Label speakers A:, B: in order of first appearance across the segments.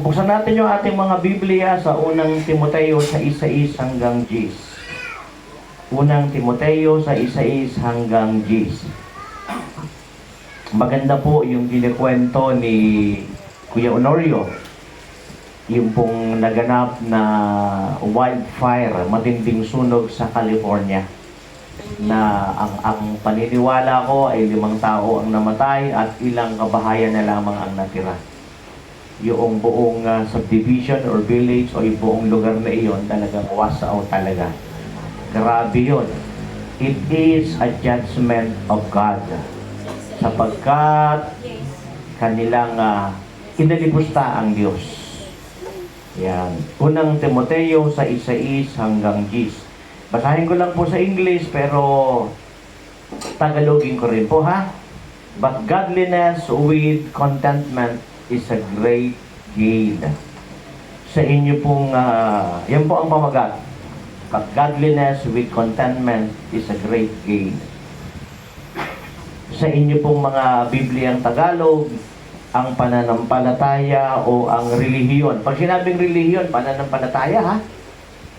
A: buksan natin yung ating mga Biblia sa unang Timoteo sa 1:6 hanggang 10. Unang Timoteo sa 1:6 hanggang 10. Maganda po yung kinikwento ni Kuya Honorio. Yung pong naganap na wildfire, matinding sunog sa California. Na ang paniniwala ko ay 5 tao ang namatay at ilang kabahayan na lamang ang natira. Yung buong subdivision or village o yung buong lugar na iyon talagang was out talaga. Grabe yun. It is a judgment of God. Sapagkat kanilang inalipusta ang Diyos. Yan. Unang Timoteo sa 1:6 hanggang 10. Basahin ko lang po sa English pero Tagalogin ko rin po ha. But godliness with contentment is a great gain. Sa inyo pong, yan po ang pamagat. But godliness with contentment is a great gain. Sa inyo pong mga Bibliang Tagalog, ang pananampalataya o ang relihiyon. Pag sinabing relihiyon, pananampalataya ha?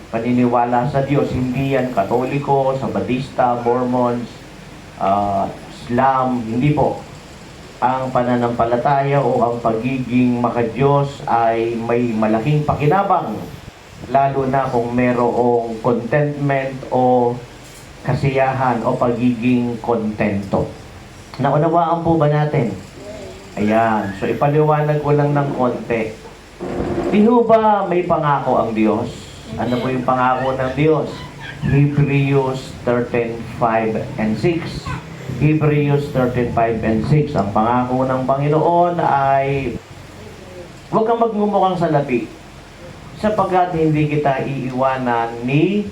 A: Paniniwala sa Diyos, hindi yan Katoliko, Sabadista, Mormons, Islam, hindi po. Ang pananampalataya o ang pagiging makadiyos ay may malaking pakinabang, lalo na kung merong contentment o kasiyahan o pagiging kontento. Naunawaan po ba natin? Ayan. So, ipaliwanag ko lang ng konti. Di ba may pangako ang Diyos? Ano po yung pangako ng Diyos? Hebrews 13:5 and 6. Hebrews 13:5 and 6. Ang pangako ng Panginoon ay huwag kang magmumukhang salapi sapagkat hindi kita iiwanan ni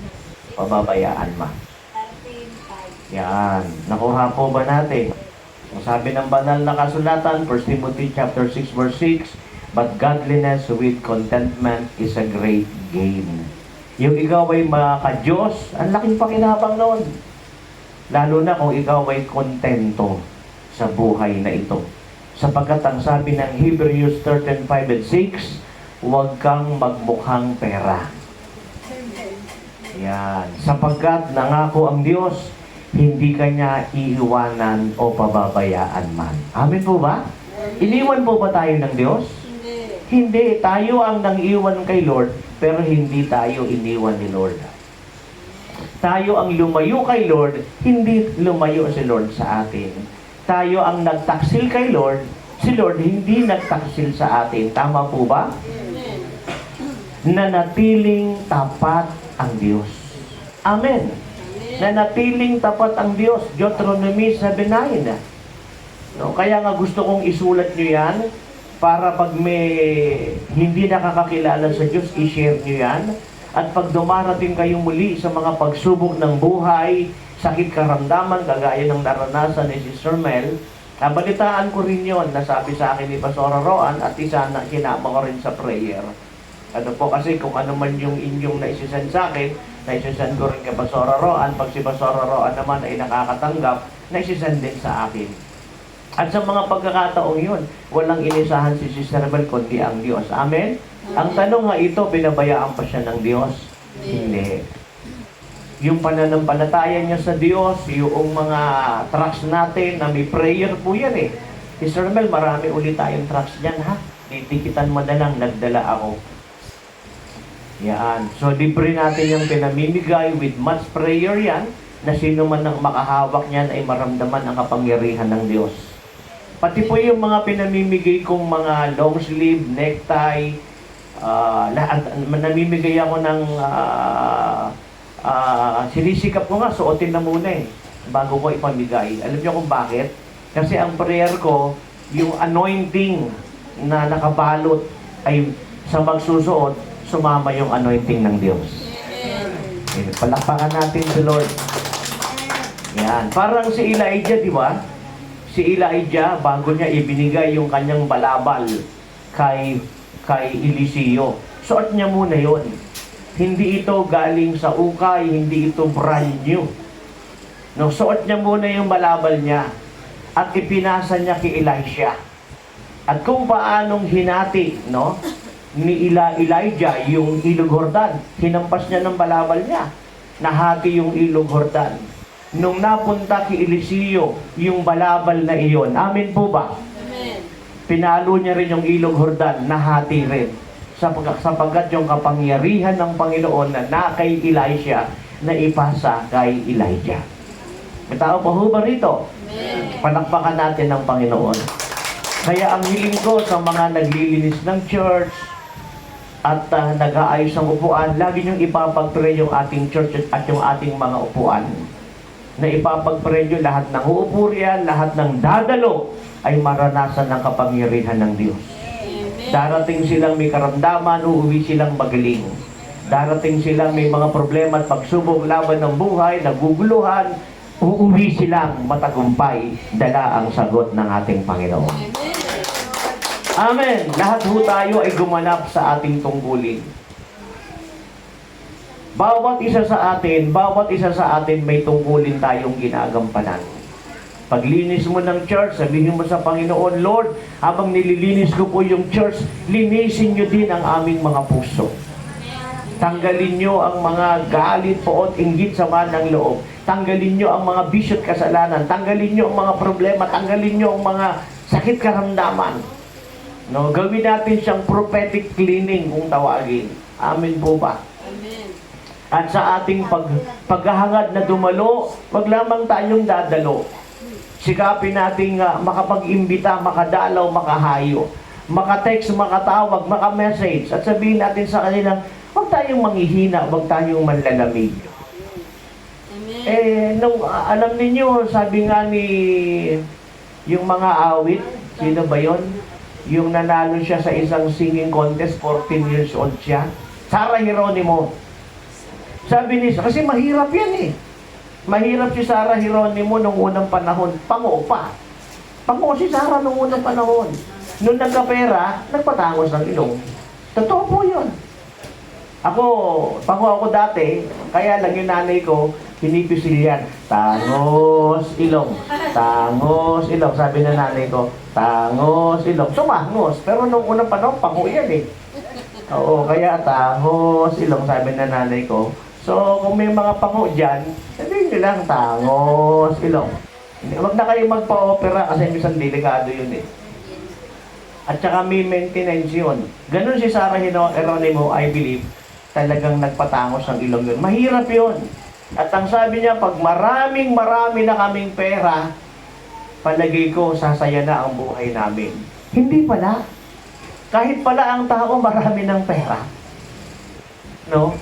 A: pababayaan man. Yan. Nakuha po ba natin? Sabi ng banal na kasulatan, 1 Timothy chapter 6 verse 6, but godliness with contentment is a great gain. Yung ikaw ay makaka-Diyos, ang laking pakinabang noon. Lalo na kung ikaw ay kontento sa buhay na ito. Sapagkat ang sabi ng Hebrews 13:5 and 6, huwag kang magmukhang pera. Yan. Sapagkat nangako ang Diyos, hindi kanya iiwanan o pababayaan man. Amen po ba? Iniwan po ba tayo ng Diyos? Hindi. Tayo ang nang-iwan kay Lord, pero hindi tayo iniwan ni Lord. Tayo ang lumayo kay Lord, hindi lumayo si Lord sa atin. Tayo ang nagtaksil kay Lord, si Lord hindi nagtaksil sa atin. Tama po ba? Nanatiling tapat ang Diyos. Amen. Nanatiling tapat ang Diyos. Deuteronomy 7:9. No, kaya nga gusto kong isulat nyo yan para pag may hindi nakakakilala sa Diyos, i-share nyo yan. At pag dumarating kayo muli sa mga pagsubok ng buhay, sakit karamdaman, kagaya ng naranasan ni Sister Mel, nabalitaan ko rin yon, nasabi sa akin ni Pastor Roan at isa na kinama ko rin sa prayer. Ano po kasi kung ano man yung inyong naisisend sa akin, naisisend ko rin kay Pastor Roan. Pag si Pastor Roan naman ay nakakatanggap, naisisend din sa akin. At sa mga pagkakataong yun, walang inisahan si Sister Mel kundi ang Diyos. Amen? Ang tanong nga ito, binabayaan pa siya ng Diyos? Hindi. Yung pananampalataya niya sa Diyos, yung mga tracks natin na may prayer po yan eh. Sister Mel, marami ulit tayong tracks dyan ha. Titikitan mo na lang, nagdala ako. Yan. So, libre natin yung pinamimigay with much prayer yan, na sino man ang makahawak niyan ay maramdaman ang kapangyarihan ng Diyos. Pati po yung mga pinamimigay kong mga long sleeve, necktie, namimigay ako ng sinisikap ko nga, suotin na muna eh, bago ko ipamigay. Alam niyo kung bakit? Kasi ang prayer ko, yung anointing na nakabalot ay sa magsusuot, sumama yung anointing ng Diyos. Palakpakan natin si Lord. Yan. Parang si Elijah, di ba? Si Elijah, bago niya ibinigay yung kanyang balabal kay Eliseo, suot niya muna yon. Hindi ito galing sa ukay, hindi ito brand new. No, suot niya muna yung balabal niya at ipinasa niya kay Elisha. At kung paanong hinati, no? ni Elijah yung Ilog Jordan. Hinampas niya ng balabal niya. Nahati yung Ilog Jordan. Nung napunta kay Eliseo, yung balabal na iyon. Amen po ba?
B: Amen.
A: Pinalo niya rin yung Ilog Jordan, nahati rin. Sapagkat yung kapangyarihan ng Panginoon na kay Elisha, na ipasa kay Elijah. May tao pa ho ba rito?
B: Amen.
A: Palakpakan natin ng Panginoon. Kaya ang hiling ko sa mga naglilinis ng church at nag-aayos ng upuan, lagi niyong ipapag-pray yung ating church at yung ating mga upuan. Na ipapag-pray nyo lahat ng uupo riyan, lahat ng dadalo ay maranasan ng kapangyarihan ng Diyos.
B: Amen.
A: Darating silang may karamdaman, uuwi silang magaling. Darating silang may mga problema at pagsubok laban ng buhay, naguguluhan, uuwi silang matagumpay, dala ang sagot ng ating Panginoon. Amen! Lahat ho tayo ay gumanap sa ating tungkulin. Bawat isa sa atin may tungkulin tayong ginagampanan. Paglinis mo ng church, sabihin mo sa Panginoon, Lord, habang nililinis ko po yung church, linisin nyo din ang aming mga puso. Tanggalin nyo ang mga galit, poot, inggit, sama ng loob. Tanggalin nyo ang mga bisyo at kasalanan. Tanggalin nyo ang mga problema. Tanggalin nyo ang mga sakit karamdaman. No, gawin natin siyang prophetic cleaning kung tawagin. Amen po ba?
B: Amen.
A: At sa ating paghahangad na dumalo, wag lamang tayong dadalo. Sikapin nating makapag-imbita, makadalaw, makahayo. Maka-text, makatawag, maka-message. At sabihin natin sa kanila, huwag tayong manghihina, huwag tayong manlalamig.
B: Amen.
A: Alam ninyo, sabi nga ni yung mga awit, sino ba yon? Yung nanalo siya sa isang singing contest, 14 years old siya. Sarah Geronimo. Sabi niya, kasi mahirap yan eh. Mahirap si Sarah Geronimo nung unang panahon. Pango pa. Pango si Sarah nung unang panahon. Nung nagkapera, nagpatangos ng ilong. Totoo po yun. Pango ako dati, kaya lang yung nanay ko, pinipisil yan. Tangos, ilong. Tangos, ilong. Sabi ng nanay ko, tangos, ilong. Sumangos. Pero nung unang panahon, pango yan eh. Oo, kaya tangos, ilong. Sabi ng nanay ko. So, kung may mga pango dyan, sabihin nyo lang, tangos, ilong. Huwag na kayo magpa-opera kasi minsan delikado yun eh. At saka may maintenance yun. Ganun si Sarah Geronimo, I believe, talagang nagpatangos ng ilong yun. Mahirap yun. At ang sabi niya, pag marami na kaming pera, palagay ko, sasaya na ang buhay namin. Hindi pala. Kahit pala ang tao marami ng pera, no?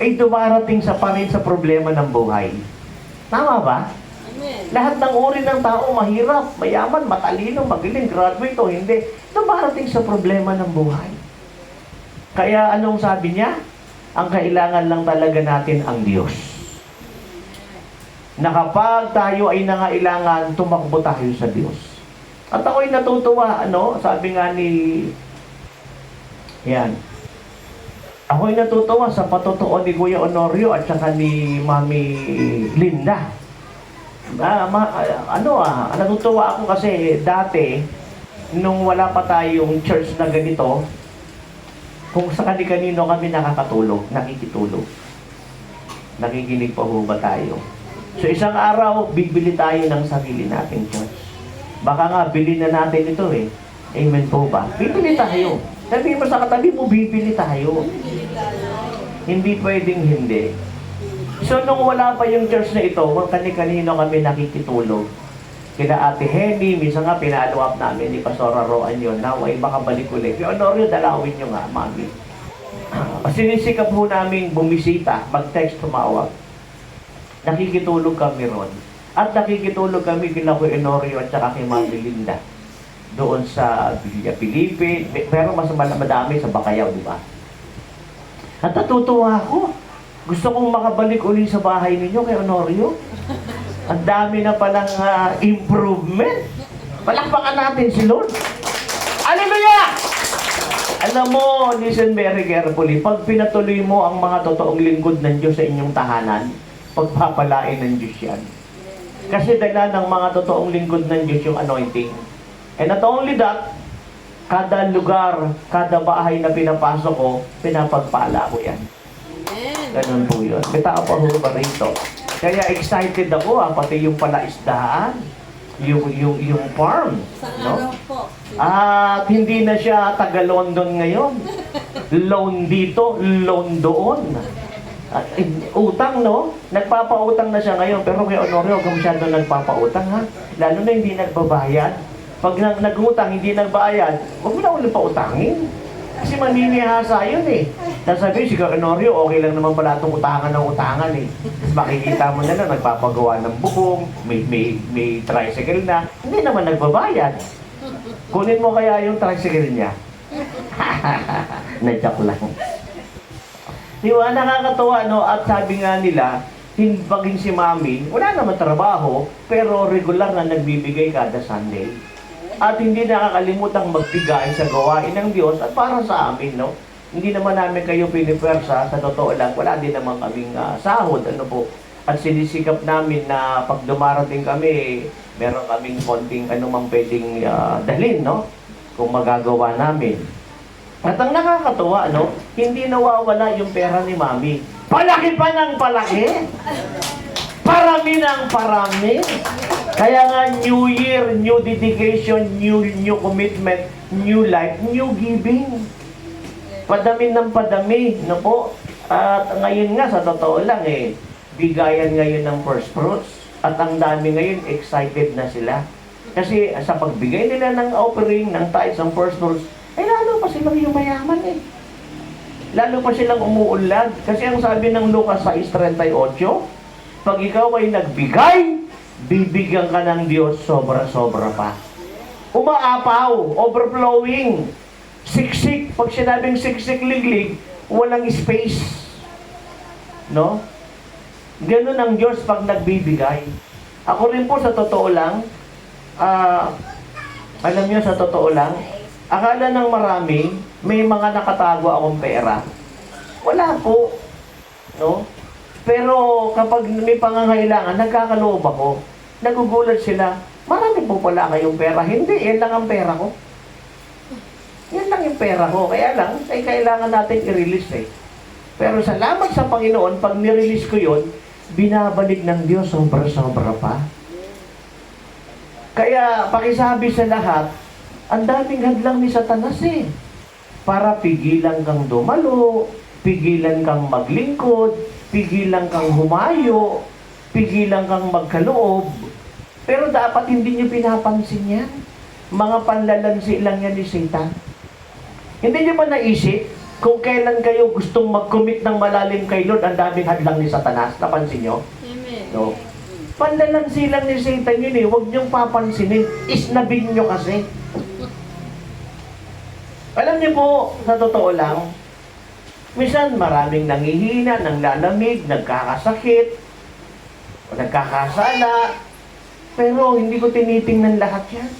A: Ay dumarating sa parin sa problema ng buhay. Tama ba?
B: Amen.
A: Lahat ng uri ng tao, mahirap, mayaman, matalino, magaling, graduate o hindi, dumarating sa problema ng buhay. Kaya anong sabi niya? Ang kailangan lang talaga natin ang Diyos. Na kapag tayo ay nangailangan, tumakbo tayo sa Diyos. At ako'y natutuwa, sabi nga ako'y natutuwa sa patotoo ni Kuya Honorio at saka ni Mami Linda. Natutuwa ako kasi dati, nung wala pa tayong church na ganito, kung sa kanino kami nakikitulog. Nakikinig pa ho ba tayo? So isang araw, bibili tayo ng sarili nating church. Baka nga, bilhin na natin ito eh. Amen po ba? Bibili tayo. Sabi mo sa katabi mo, bibili tayo. Hindi pwedeng hindi. So, nung wala pa yung church na ito, kani-kanino kami nakikitulog. Kina Ate Henny, minsan nga pinalo up namin ni Pastora Roan yun, naway makabalik ulit. Yung Honorio, dalawin nyo nga, Mami. Sinisikap po namin bumisita, mag-text, tumawag. Nakikitulog kami ron. At nakikitulog kami kina Kuya Honorio at saka kay Mami Linda. Doon sa Villa Felipe, pero mas madami sa Bacayao, di ba? At natutuwa ako. Gusto kong makabalik uli sa bahay ninyo kay Honorio. Ang dami na palang improvement. Palakpakan natin si Lord. Hallelujah! Alam mo, listen very carefully. Pag pinatuloy mo ang mga totoong lingkod ng Diyos sa inyong tahanan, pagpapalain ng Diyos yan. Kasi dala ng mga totoong lingkod ng Diyos yung anointing. And not only that, Kada lugar, kada bahay na pinapasok ko, pinapagpala ko yan. Ganun po yun. May tao pa ho ba rito? Kaya excited ako, pati yung palaisdaan, yung farm. No? At hindi na siya taga-London ngayon. Loan dito, loan doon. At, utang, no? Nagpapautang na siya ngayon. Pero kay Honorio, huwag masyado nagpapautang, ha? Lalo na hindi nagbabayad. Pag nag-utang, hindi nagbayad, huwag mo na ulit pautangin. Kasi maninihasa yun eh. Sasabihin, si Honorio, okay lang naman pala itong utangan ng utangan eh. Makikita mo na lang, nagpapagawa ng bubong, may tricycle na, hindi naman nagbabayad. Kunin mo kaya yung tricycle niya. Na-joke lang. Di ba, nakakatuwa, no? At sabi nga nila, paging si Mami, wala naman trabaho, pero regular na nagbibigay kada Sunday. At hindi nakakalimutang magbigay sa gawain ng Diyos at para sa amin, no? Hindi naman namin kayo pinipersa, sa totoo lang, wala din naman kaming sahod, ano po. At sinisikap namin na pag dumarating kami, meron kaming konting anumang pwedeng dalhin, no? Kung magagawa namin. At ang nakakatuwa, no? Hindi nawawala yung pera ni Mami. Palaki pa ng palaki! Parami ng parami! Kaya nga, new year, new dedication, new commitment, new life, new giving. Padami ng padami, no po? At ngayon nga, sa totoo lang bigayan ngayon ng first fruits. At ang dami ngayon, excited na sila. Kasi sa pagbigay nila ng offering, ng tithes, ng first fruits, lalo pa silang yumayaman Lalo pa silang umuunlad. Kasi ang sabi ng Lucas 6:38, pag ikaw ay nagbigay, bibigyan ka ng Diyos sobra-sobra pa. Umaapaw, overflowing, siksik. Pag sinabing siksik, liglig, walang space. No? Ganun ang Diyos pag nagbibigay. Ako rin po sa totoo lang, alam niyo sa totoo lang, akala ng marami, may mga nakatago akong pera. Wala po. No? Pero kapag may pangangailangan, nagkakaloob ako. Nagugulat sila, marami po pala kayong pera. Hindi, yan lang ang pera ko. Yan lang yung pera ko. Kaya lang, kailangan natin i-release Pero salamat sa Panginoon, pag ni-release ko yon, binabalik ng Diyos sobra-sobra pa. Kaya, pakisabi sa lahat, ang daming hadlang ni Satanas para pigilan kang dumalo, pigilan kang maglingkod, pigilan kang humayo, pigilan kang magkaloob. Pero dapat hindi niyo pinapansin yan. Mga panlalansi lang yan ni Satan. Hindi niyo ba naisip kung kailan kayo gustong mag-commit ng malalim kay Lord, ang daming hadlang ni Satanas? Napansin niyo?
B: Amen.
A: No? Panlalansi lang ni Satan yun huwag niyong papansinin. Isnabin niyo kasi. Alam niyo po, sa totoo lang, minsan maraming nangihina, nanglalamig, nagkakasakit, o nagkakasala, pero hindi ko tinitingnan lahat yan.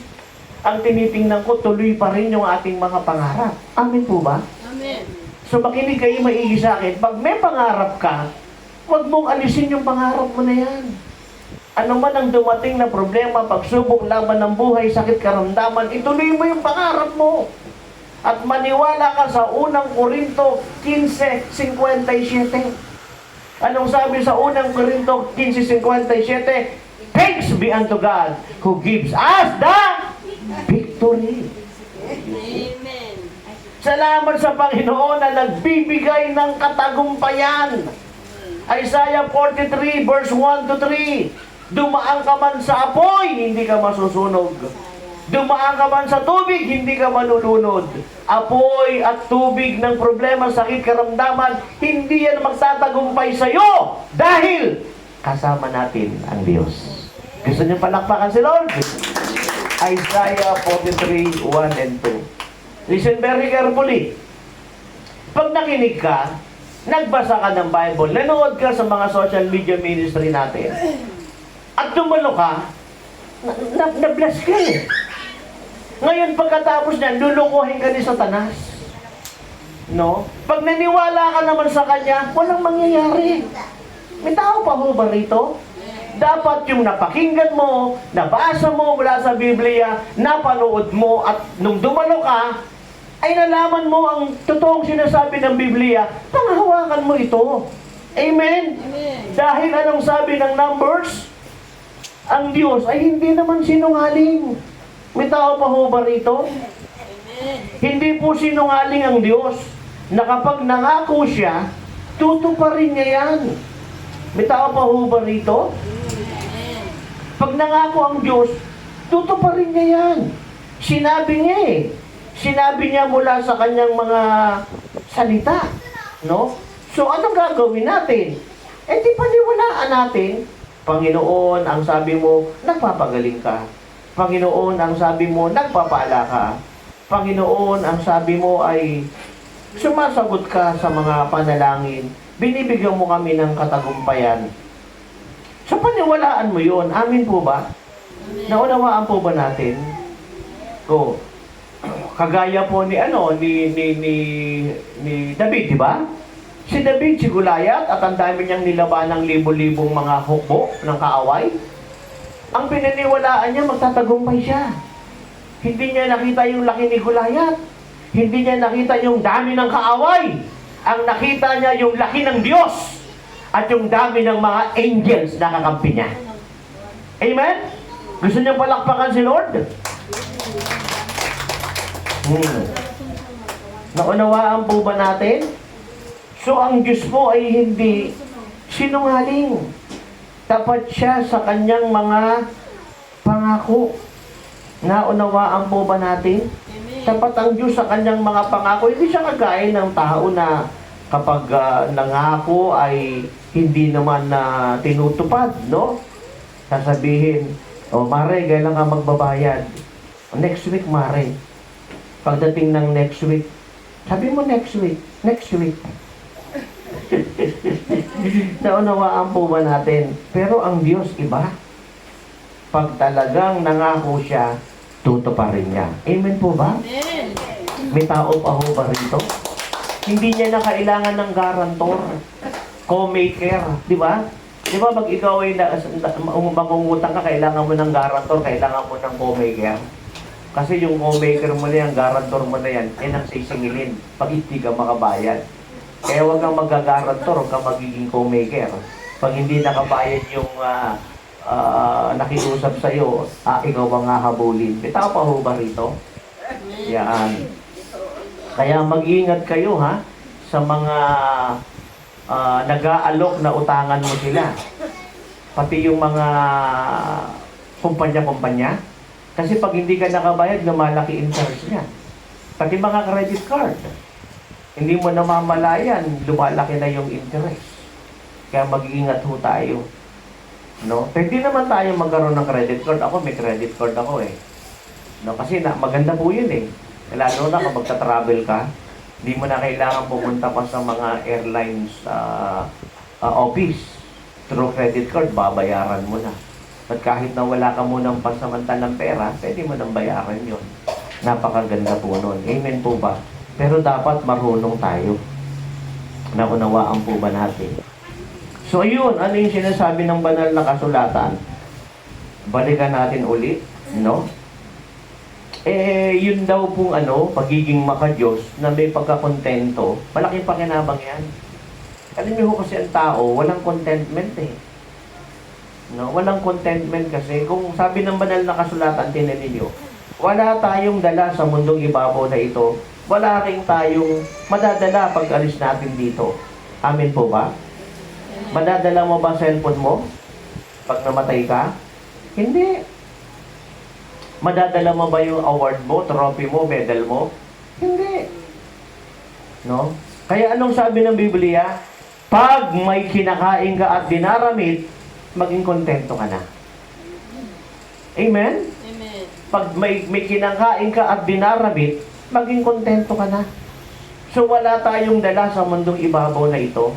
A: Ang tinitingnan ko, tuloy pa rin yung ating mga pangarap. Amen po ba?
B: Amen.
A: So makinig kayo maigi sa akin, pag may pangarap ka, huwag mong alisin yung pangarap mo na yan. Ano man ang dumating na problema, pagsubok, laban ng buhay, sakit, karamdaman, ituloy mo yung pangarap mo. At maniwala ka sa unang Korinto 15:57. Anong sabi sa unang Korinto 15:57? Thanks be unto God who gives us the victory.
B: Amen.
A: Salamat sa Panginoon na nagbibigay ng katagumpayan. Isaiah 43 verse 1 to 3. Dumaan ka man sa apoy, hindi ka masusunog. Dumaan ka man sa tubig, hindi ka malulunod. Apoy at tubig ng problema, sakit, karamdaman, hindi yan magtatagumpay sa iyo dahil kasama natin ang Diyos. Gusto niyo palakpakan si Lord? Isaiah 43, 1 and 2. Listen very carefully. Pag nakinig ka, nagbasa ka ng Bible, nanood ka sa mga social media ministry natin, at dumalo ka, na-bless ka Ngayon, pagkatapos niyan, lulukuhin ka ni Satanas. No? Pag naniwala ka naman sa kanya, walang mangyayari. May tao pa ho ba rito? Dapat yung napakinggan mo, nabasa mo mula sa Biblia, napanood mo, at nung dumalo ka, ay nalaman mo ang totoong sinasabi ng Biblia, panghawakan mo ito. Amen?
B: Amen.
A: Dahil anong sabi ng Numbers? Ang Diyos ay hindi naman sinungaling. May tao pa ho ba rito?
B: Amen.
A: Hindi po sinungaling ang Diyos na kapag nangako siya, tutuparin niya yan. May tao pa ho ba rito?
B: Amen.
A: Pag nangako ang Diyos, tutuparin niya yan. Sinabi niya eh. Sinabi niya mula sa kanyang mga salita. No? So, anong gagawin natin? Eh, di paniwalaan natin. Panginoon, ang sabi mo, nagpapagaling ka. Panginoon, ang sabi mo, nagpapala ka. Panginoon, ang sabi mo ay sumasagot ka sa mga panalangin. Binibigyan mo kami ng katagumpayan. So, paniwalaan mo yun. Amin po ba? Naunawaan po ba natin? O, kagaya po ni David, di ba? Si David, si Goliath, at ang dami niyang nilaban ng libo-libong mga hukbo ng kaaway. Ang pinaniwalaan niya, magtatagumpay siya. Hindi niya nakita yung laki ni Goliath. Hindi niya nakita yung dami ng kaaway. Ang nakita niya yung laki ng Diyos at yung dami ng mga angels na kakampi niya. Amen? Gusto niyo palakpakan si Lord? Naunawaan po ba natin? So, ang Diyos po ay hindi sinungaling. Tapat siya sa kanyang mga pangako. Naunawaan po ba natin?
B: Amen.
A: Tapat ang Diyos sa kanyang mga pangako. Hindi siya kagaya ng tao na kapag nangako ay hindi naman na tinutupad, no? Sasabihin, Mare, kailan ka magbabayad? Next week, Mare. Pagdating ng next week, sabi mo next week. Naunawaan po ba natin? Pero ang Diyos iba. Pag talagang nangako siya, tutuparin niya. Amen po ba?
B: Amen.
A: May tao pa ho ba rito? Hindi niya na kailangan ng garantor, co-maker, di ba? Di ba pag ikaw ay mangungutang ka, kailangan mo ng garantor, kailangan mo ng co-maker. Kasi yung co-maker mo na yan, garantor mo na yan, ang sisingilin pag hindi ka makabayad. Kaya huwag kang magagarantor, huwag kang magiging co-maker. Pag hindi nakabayad yung nakiusap sa'yo, ikaw ang hahabulin. May tao pa ho ba rito? Yan. Kaya mag-ingat kayo ha sa mga nag-aalok na utangan mo sila. Pati yung mga kumpanya-kumpanya. Kasi pag hindi ka nakabayad, lumalaki interest niya. Pati mga credit card. Hindi mo namamalayan, lumalaki na yung interest. Kaya mag-iingat ho tayo. No? Pwede naman tayo magkaroon ng credit card. Ako, may credit card ako eh. No? Kasi maganda po yun eh. Lalo na kapag ka-travel ka, hindi mo na kailangan pumunta pa sa mga airlines office. Through credit card, babayaran mo na. At kahit na wala ka munang pansamantalang pera, pwede mo nang bayaran yun. Napakaganda po nun. Amen po ba? Pero dapat marunong tayo. Naunawaan po ba natin? So yun, ano yung sinasabi ng banal na kasulatan? Balikan natin ulit, no? Yun daw pong pagiging maka-Diyos na may pagkakontento, malaking pakinabang yan. Alam niyo kasi ang tao, walang contentment eh. No? Walang contentment kasi, kung sabi ng banal na kasulatan, tinan ninyo, wala tayong dala sa mundong ibabaw na ito, wala rin tayong madadala pag alis natin dito. Amen po ba? Madadala mo ba cellphone mo pag namatay ka? Hindi. Madadala mo ba yung award mo, trophy mo, medal mo? Hindi. No? Kaya anong sabi ng Biblia? Pag may kinakain ka at dinaramit, maging kontento ka na. Amen?
B: Amen.
A: Pag may kinakain ka at dinaramit, maging kontento ka na. So wala tayong dala sa mundong ibabaw na ito.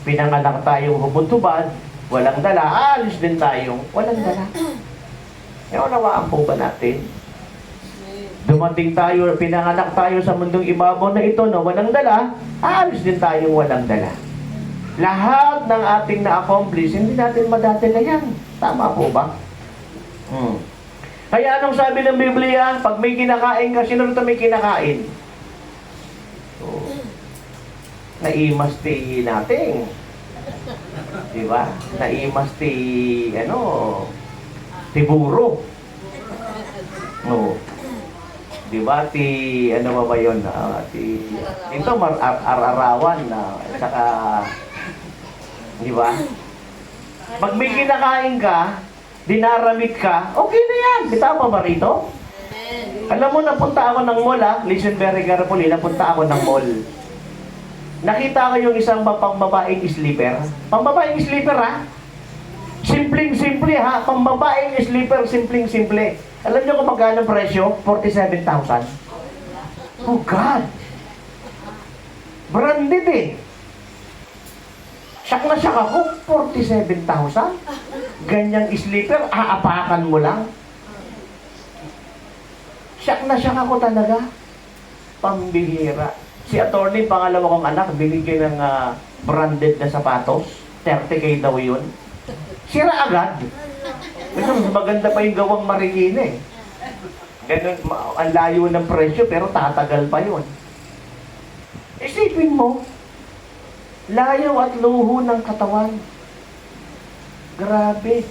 A: Pinanganak tayong hubod-hubad, walang dala, alis din tayong walang dala. Naunawaan po ba natin? Dumating tayo, pinanganak tayo sa mundong ibabaw na ito na walang dala, aalis din tayong walang dala. Lahat ng ating na-accomplish, hindi natin madadala yan. Tama po ba? Kaya anong sabi ng Biblia? Pag may kinakain ka, sino rito may kinakain? So, naimas ti natin. Diba? Naimas ti, ti buro. No. Diba? Ti, ano ba yun? Dito, ararawan na, saka, diba? Pag may kinakain ka, dinaramit ka, okay na yan. Bitaw pa ba rito? Alam mo, napunta ako ng mall, listen very carefully, napunta ako ng mall. Nakita ko yung isang pambabaeng sleeper. Pambabaeng sleeper, ha? Simpleng-simple, ha? Pambabaeng sleeper, simpleng-simple. Alam niyo kung magkano presyo? 47,000. Oh, God! Branded, eh. Siyak na siyak ako, 47,000. Ganyang sleeper, aapakan mo lang. Siyak na siyak ako talaga. Pambihira. Si attorney, pangalawa kong anak, binigyan ng branded na sapatos. 30K daw yun. Sira agad. Kasi maganda pa yung gawang Marikina, eh. Ganun, ang layo ng presyo, pero tatagal pa yun. Isipin mo, layo at luho ng katawan. Grabe.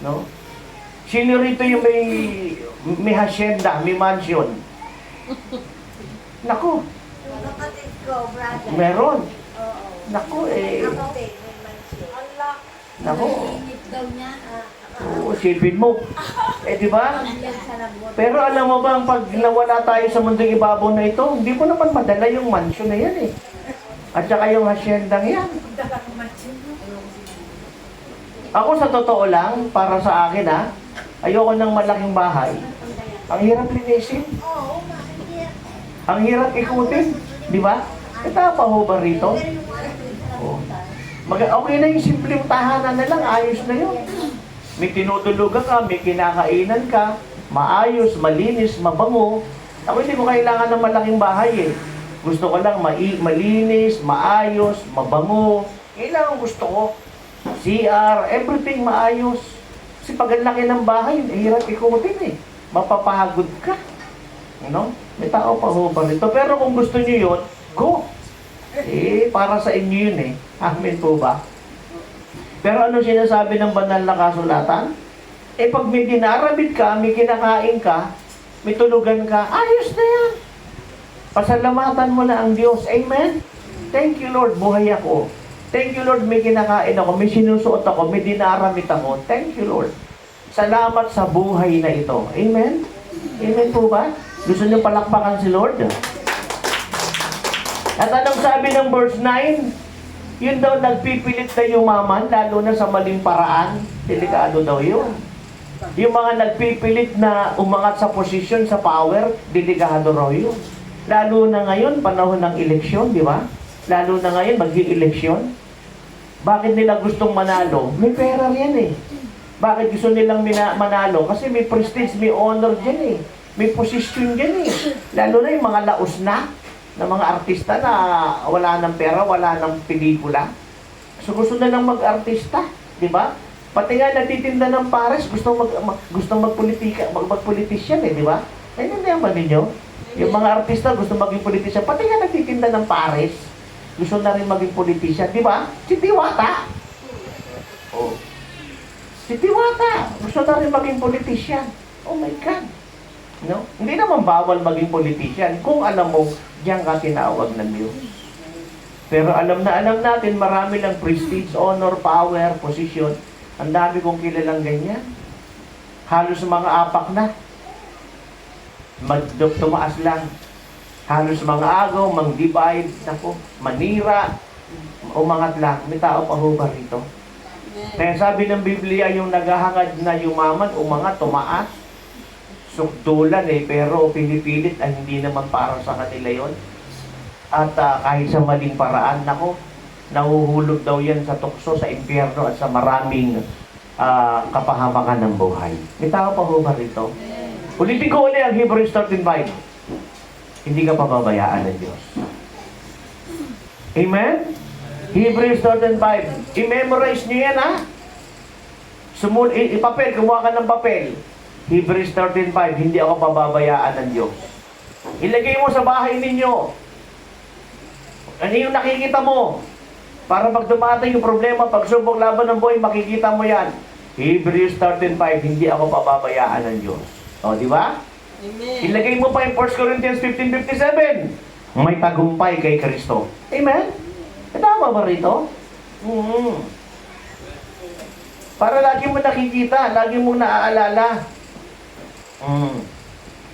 A: No? Sino rito yung may hacienda, may mansion? Naku.
C: Kapatid ko, brother.
A: Meron.
C: Oo.
A: Naku, eh.
C: Kapatid, may mansion. Allah.
A: Naku.
C: Init daw niya.
A: Oo, sipin mo. Eh, di ba?
C: Yan sa nagmot.
A: Pero alam mo ba, pag nawala tayo sa mundong ibabaw na ito, hindi ko naman madala yung mansion na yan, eh. At saka yung haciendang yan. Ako sa totoo lang, para sa akin, ayoko ng malaking bahay. Ang hirap linisin.
C: Oo, mahirap.
A: Ang hirap ikutin. Di ba? Ito pa ho ba rito? Oh. Okay na yung simpleng tahanan na lang, ayos na yun. May tinutulugan ka, may kinakainan ka, maayos, malinis, mabango. Ako hindi ko kailangan ng malaking bahay, eh. Gusto ko lang malinis, maayos, mabango. Yan lang ang gusto ko. CR, everything maayos. Kasi pag ang laki ng bahay, hirap ikutin, eh. Mapapagod ka. May tao pa ho ba rito? Pero kung gusto nyo yun, go. Eh, para sa inyo yun, eh. Amen po ba? Pero ano sinasabi ng banal na kasulatan? Eh, pag may dinarabit ka, may kinakain ka, may tulugan ka, ayos na yan. Pasalamatan mo na ang Diyos. Amen? Thank you, Lord. Buhay ako. Thank you, Lord. May kinakain ako, may sinusuot ako, may dinaramit ako. Thank you, Lord. Salamat sa buhay na ito. Amen? Amen po ba? Gusto niyo palakpakan si Lord? At anong sabi ng verse 9? Yun daw nagpipilit na yumaman, lalo na sa maling paraan. Delikado daw yun. Yung mga nagpipilit na umangat sa posisyon, sa power, delikado raw yun. Lalo na ngayon, panahon ng eleksyon, di ba? Lalo na ngayon, mag-i-eleksyon. Bakit nila gustong manalo? May pera yan, eh. Bakit gusto nilang manalo? Kasi may prestige, may honor dyan, eh. May posisyon dyan, eh. Lalo na yung mga laos na mga artista na wala ng pera, wala ng pelikula. So gusto na lang mag-artista, di ba? Pati nga nagtitinda ng pares, gusto magpolitisyan, eh, di ba? Naintindihan ba ninyo? Yung mga artista gusto maging politisyan, pati nga nagtitinda ng pares, gusto na rin maging politisyan, di ba? Si Diwata. Oh. Si Diwata, gusto na rin maging politisyan. Oh my God. No? Hindi naman bawal maging politician kung alam mo, diyan ka tinawag ng Diyos. Pero alam natin, marami lang prestige, honor, power, position. Ang dami kong kilalang ganyan. Halos mga apak na. Tumaas lang. Halos mga agaw, mang-divide, manira, umangat lang. May tao pa ho ba rito? Kaya sabi ng Biblia, yung naghahangad na yumaman, umangat, tumaas. Sukdulan, eh, pero pinipilit ay hindi naman para sa kanila yon. At kahit sa maling paraan, nahuhulog daw yan sa tukso, sa impyerno at sa maraming kapahamakan ng buhay. May tao pa ho ba rito? Ulitin ko ulit ang Hebrews 13:5. Hindi ka pababayaan ng Diyos. Amen? Hebrews 13:5. I-memorize nyo yan, ha? Papel, kumuha ka ng papel. Hebrews 13:5, hindi ako pababayaan ng Diyos. Ilagay mo sa bahay ninyo. Ano yung nakikita mo? Para pag dumating yung problema, pagsubok laban ng buhay, makikita mo yan. Hebrews 13:5, hindi ako pababayaan ng Diyos. O, di ba?
B: Amen.
A: Ilagay mo pa yung 1 Corinthians 15:57. May tagumpay kay Kristo. Amen? Tama ba rito? Para lagi mo nakikita, lagi mo naaalala.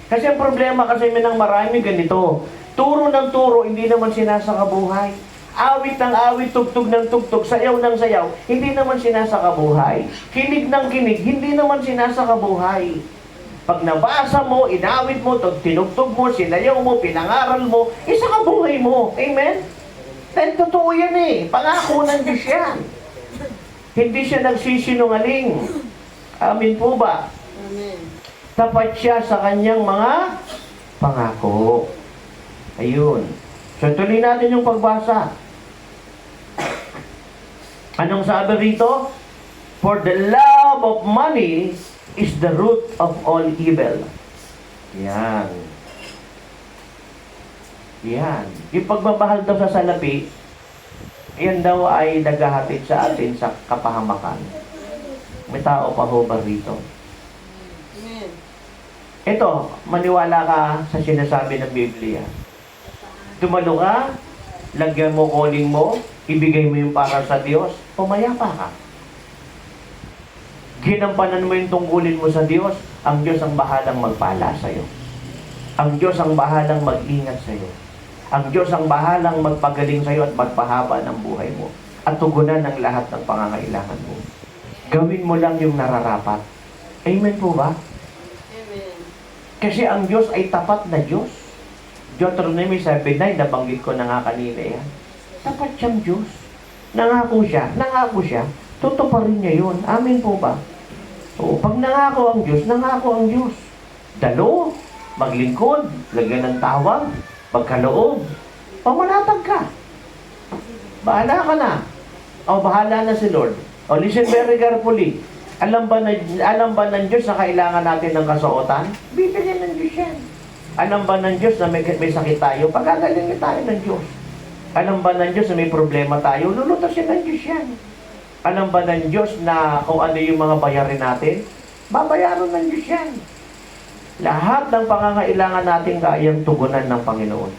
A: Kasi ang problema kasi ng marami ganito. Turo ng turo, hindi naman sinasakabuhay. Awit ng awit, tugtog ng tugtog, sayaw ng sayaw, hindi naman sinasakabuhay. Kinig ng kinig, hindi naman sinasakabuhay. Pag nabasa mo, inawit mo, tinugtog mo, sinayaw mo, pinangaral mo, isa ka buhay mo. Amen? Dahil totoo yan eh. Pangako ng Diyos yan. Hindi siya nagsisinungaling. Amin po ba?
B: Amen.
A: Tapat siya sa kanyang mga pangako. Ayun. So tuloy natin yung pagbasa. Anong sabi rito? For the love of money is the root of all evil. Yan. Yan. Yung pagmamahal daw sa salapi, yan daw ay naghahatid sa atin sa kapahamakan. May tao pa ho ba rito?
B: Amen.
A: Ito, maniwala ka sa sinasabi ng Biblia. Tumalo ka, lagyan mo calling mo, ibigay mo yung para sa Diyos, pumayapa ka. Ginampanan mo yung tungkulin mo sa Diyos, ang Diyos ang bahalang magpala sa'yo. Ang Diyos ang bahalang mag-ingat sa'yo. Ang Diyos ang bahalang magpagaling sa'yo at magpahaba ng buhay mo. At tugunan ng lahat ng pangangailangan mo. Gawin mo lang yung nararapat. Amen po ba?
B: Amen.
A: Kasi ang Diyos ay tapat na Diyos. Deuteronomy 7:9, nabanggit ko na nga kanina yan. Tapat siyang Diyos. Nangako siya, tutuparin niya yun. Amen po ba? So, pag nangako ang Diyos. Dalo, maglingkod, lagyan ng tawag, pagkaloob, pamanatag ka. Bahala ka na. O, bahala na si Lord. O, listen very carefully. Alam ba ng Diyos na kailangan natin ng kasuotan? Bibigyan ng Diyos yan. Alam ba ng Diyos na may sakit tayo? Pagagalingin tayo ng Diyos. Alam ba ng Diyos na may problema tayo? Lulutasin ng Diyos yan. Alam ba ng Diyos na kung ano yung mga bayarin natin? Babayaran ng Diyos yan. Lahat ng pangangailangan natin kayang tugunan ng Panginoon.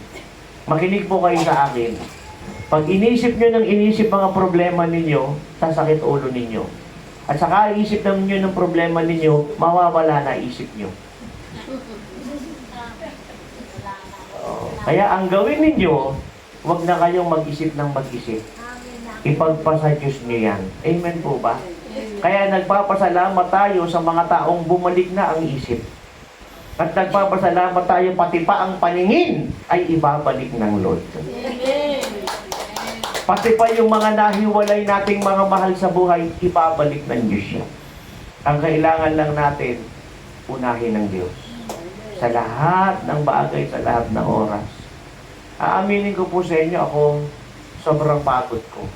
A: Makinig po kayo sa akin. Pag inisip nyo ng inisip mga problema ninyo, sasakit ulo ninyo. At saka iisip ninyo ng problema ninyo, mawawala na isip nyo. Kaya ang gawin ninyo, huwag na kayong mag-isip ng mag-isip. Ipagpasa Diyos nyo yan. Amen po ba? Kaya nagpapasalamat tayo sa mga taong bumalik na ang isip. At nagpapasalamat tayo pati pa ang paningin ay ibabalik ng Lord.
B: Amen.
A: Pati pa yung mga nahiwalay nating mga mahal sa buhay, ibabalik ng Diyos yan. Ang kailangan lang natin, unahin ng Diyos. Sa lahat ng bagay, sa lahat ng oras. Aaminin ko po sa inyo, ako sobrang pagod ko.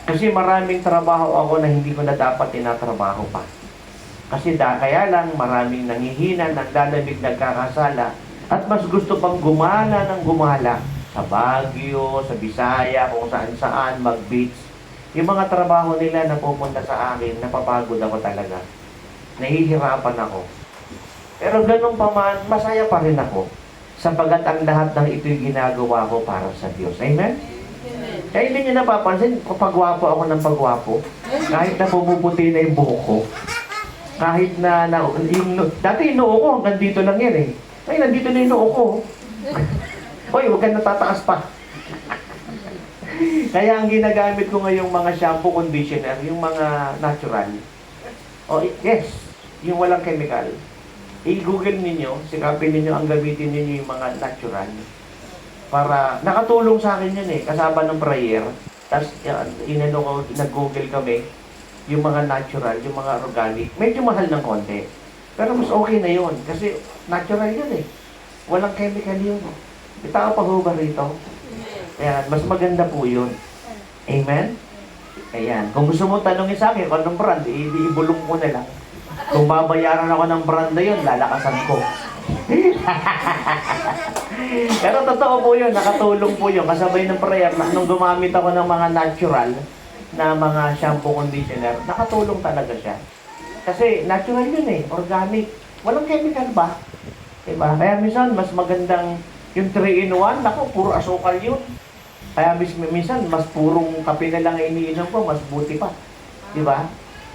A: Kasi maraming trabaho ako na hindi ko na dapat tinatrabaho pa. Kasi kaya lang maraming nanghihina, naglalabig, nagkakasala, at mas gusto pang gumala ng gumala sa Baguio, sa Bisaya, kung saan-saan, mag-beach. Yung mga trabaho nila na pupunta sa akin, napapagod ako talaga. Nahihirapan ako. Pero ganun pa man, masaya pa rin ako. Sapagat ang lahat ng ito'y ginagawa ko para sa Diyos. Amen?
B: Amen.
A: Kaya hindi nyo napapansin, pagwapo ako ng pagwapo, kahit na pumuputi na yung buhok ko, kahit na dati yung noo ko, hanggang dito lang yan eh. Ay, nandito na yung noo ko. Hoy, huwag ka natataas pa. Kaya ang ginagamit ko ngayong mga shampoo, conditioner, yung mga natural. Oh, yes, yung walang chemical. I-google ninyo, sikapin ninyo ang gamitin ninyo yung mga natural. Para, nakatulong sa akin yun eh, kasama ng prayer. Tapos, nag-google kami, yung mga natural, yung mga organic. Medyo mahal ng konti. Pero mas okay na yun, kasi natural yun eh. Walang chemical yun. May tao pa ho ba rito? Kaya, mas maganda po yun. Amen? Ayan. Kung gusto mo tanongin sa akin kung anong brand, ibulong ko na lang. Kung babayaran ako ng brand na yun, lalakasan ko. Pero totoo po yun, nakatulong po yun. Kasabay ng prayer, nung gumamit ako ng mga natural na mga shampoo conditioner, nakatulong talaga siya. Kasi natural yun eh, organic. Walang chemical ba? Diba? Kaya minsan, mas magandang yung 3-in-1, ako, puro asukal yun. Kaya minsan, mas purong kape na lang iniinom ko, mas buti pa. Diba?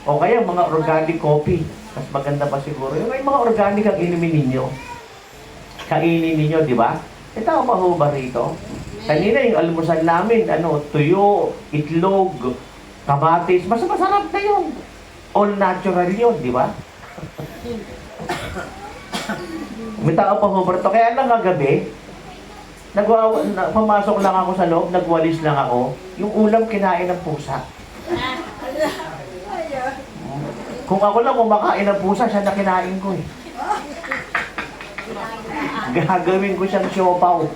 A: O kaya mga organic coffee, mas maganda pa siguro. Yung may mga organic ang inumin ninyo. Kainin ninyo, di ba? Ito pa ho ba rito? Kanina yung almusal namin, tuyo, itlog, kamatis, mas masarap na yun. All natural yun, di ba? May tao pa ho ba rito? Kaya lang kagabi, pumasok lang ako sa loob, nagwalis lang ako, yung ulam kinain ng pusa. Kung ako lang kumakain ng pusa, siya na kinain ko eh. Gagawin ko siyang siopaw.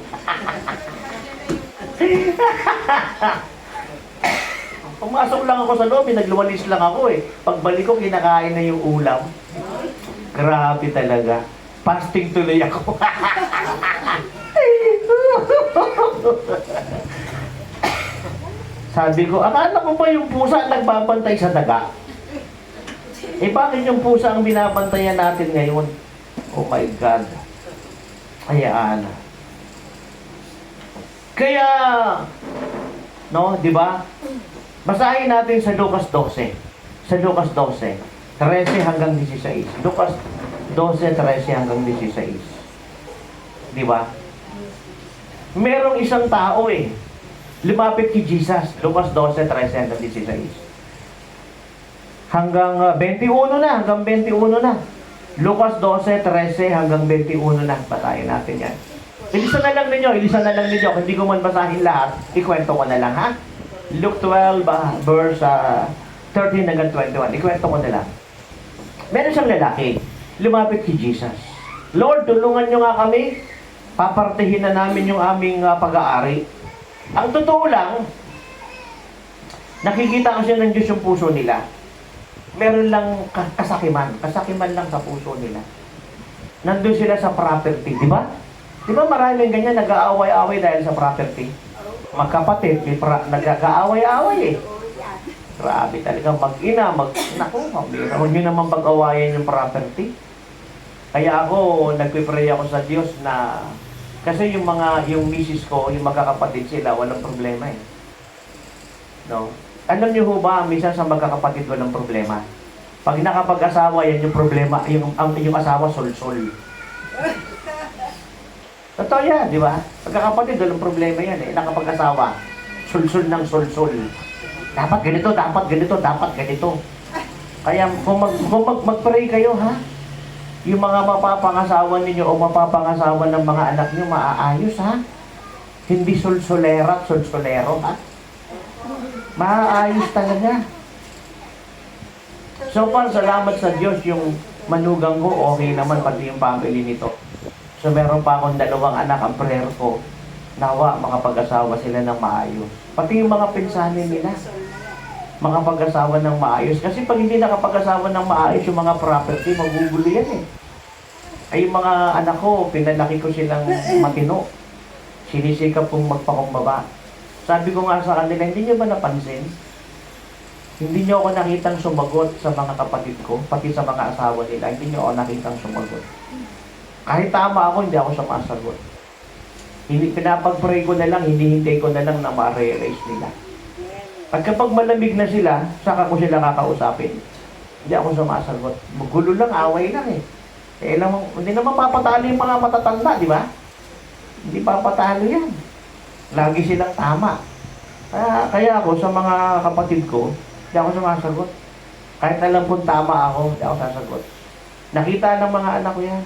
A: Pumasok lang ako sa loob, nagluwalis lang ako eh. Pagbalik ko, kinakain na yung ulam. Grabe talaga. Fasting tuloy ako. Sabi ko, akala ko ba yung pusa nagbabantay sa daga? Eh bakit yung pusa ang binabantayan natin ngayon? Oh my God. Ayan. Kaya, no, di ba? Basahin natin sa Lucas 12. Sa Lucas 12, 13 hanggang 16. Lucas 12, 13 hanggang 16. Di ba? Merong isang tao eh. Lumapit kay Jesus. Lucas 12, 13 hanggang 16. Hanggang 21 na. Hanggang 21 na. Lucas 12, 13 hanggang 21 na. Batayin natin yan. Ilisan na lang ninyo. Kung hindi ko man basahin lahat, ikwento ko na lang, ha? Luke 12, verse 13 hanggang 21. Ikwento ko na lang. Meron siyang lalaki. Lumapit kay Jesus. Lord, tulungan nyo nga kami. Papartihin na namin yung aming pag-aari. Ang totoo lang, nakikita ko siya ng Diyos yung puso nila. Meron lang kasakiman lang sa puso nila. Nandun sila sa property, di ba? Di ba maraming ganyan nag-aaway-away dahil sa property? Magkapatid, nag-aaway-away eh. Grabe talaga, mag-ina, naku, huwag nyo naman pag-awayan yung property. Kaya ako, nagpipray ako sa Diyos na, kasi yung misis ko, yung magkakapatid sila, walang problema eh. No? Alam niyo ho ba, minsan sa magkakapatid walang problema. Pag nakapag-asawa, yan yung problema, yung asawa sol-sol. Totoo yan, di ba? Pagkakapatid, walang problema yan eh. Nakapag-asawa, sol-sol ng sol-sol. Dapat ganito, dapat ganito, dapat ganito. Kaya kung mag-pray kayo, ha? Yung mga mapapangasawa ninyo o mapapangasawa ng mga anak nyo, maaayos, ha? Hindi sol-solera at sol-solero, ha? Maaayos talaga. So far, salamat sa Diyos, yung manugang ko, okay naman, pati yung family nito. So meron pa akong 2 anak, ang prayer ko, nawa, makapag-asawa sila ng maayos. Pati yung mga pinsanin nila, makapag-asawa ng maayos. Kasi pag hindi nakapag-asawa ng maayos, yung mga property, magugulo yan eh. Ay yung mga anak ko, pinalaki ko silang matino. Sinisikap kong magpakumbaba. Sabi ko nga sa kanila, hindi nyo ba napansin? Hindi nyo ako nakitang sumagot sa mga kapatid ko, pati sa mga asawa nila, hindi nyo ako nakitang sumagot. Kahit tama ako, hindi ako sumasagot. Pinapag-pray ko na lang, hinihintay ko na lang na ma-realize nila. At kapag malamig na sila, saka ko sila kakausapin. Hindi ako sumasagot. Magulo lang, away lang eh. Hindi naman papatalo yung mga matatanda, di ba? Hindi papatalo yan. Lagi silang tama. Kaya ako, sa mga kapatid ko, hindi ako sumasagot. Kahit alam kong tama ako, hindi ako sasagot. Nakita ng mga anak ko yan.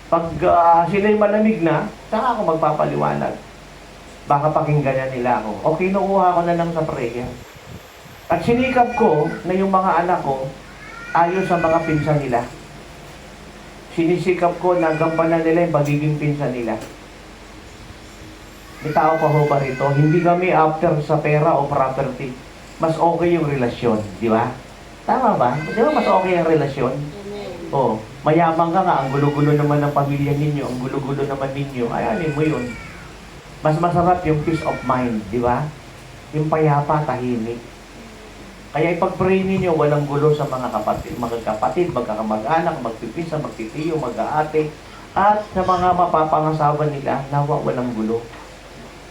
A: Pag sila'y malamig na, saka ako magpapaliwanag. Baka pakinggan na nila ako. O kinukuha ko na lang sa prayer. At sinikap ko na yung mga anak ko, ayon sa mga pinsan nila. Sinisikap ko na gampanan nila yung pagiging pinsan nila. May tao pa ho ba rito? Hindi kami after sa pera o property. Mas okay yung relasyon, di ba? Tama ba? Di ba mas okay yung relasyon?
B: Amen.
A: Oh, mayaman ka nga, ang gulo-gulo naman ng pamilya ninyo, ang gulo-gulo naman ninyo, ayanin mo yun. Mas masarap yung peace of mind, di ba? Yung payapa, tahimik. Kaya ipag-pray ninyo, walang gulo sa mga kapatid, magkakamag-anak, magpipisa, magtitiyo, mag-aate, at sa mga mapapangasawa nila, nawa walang gulo.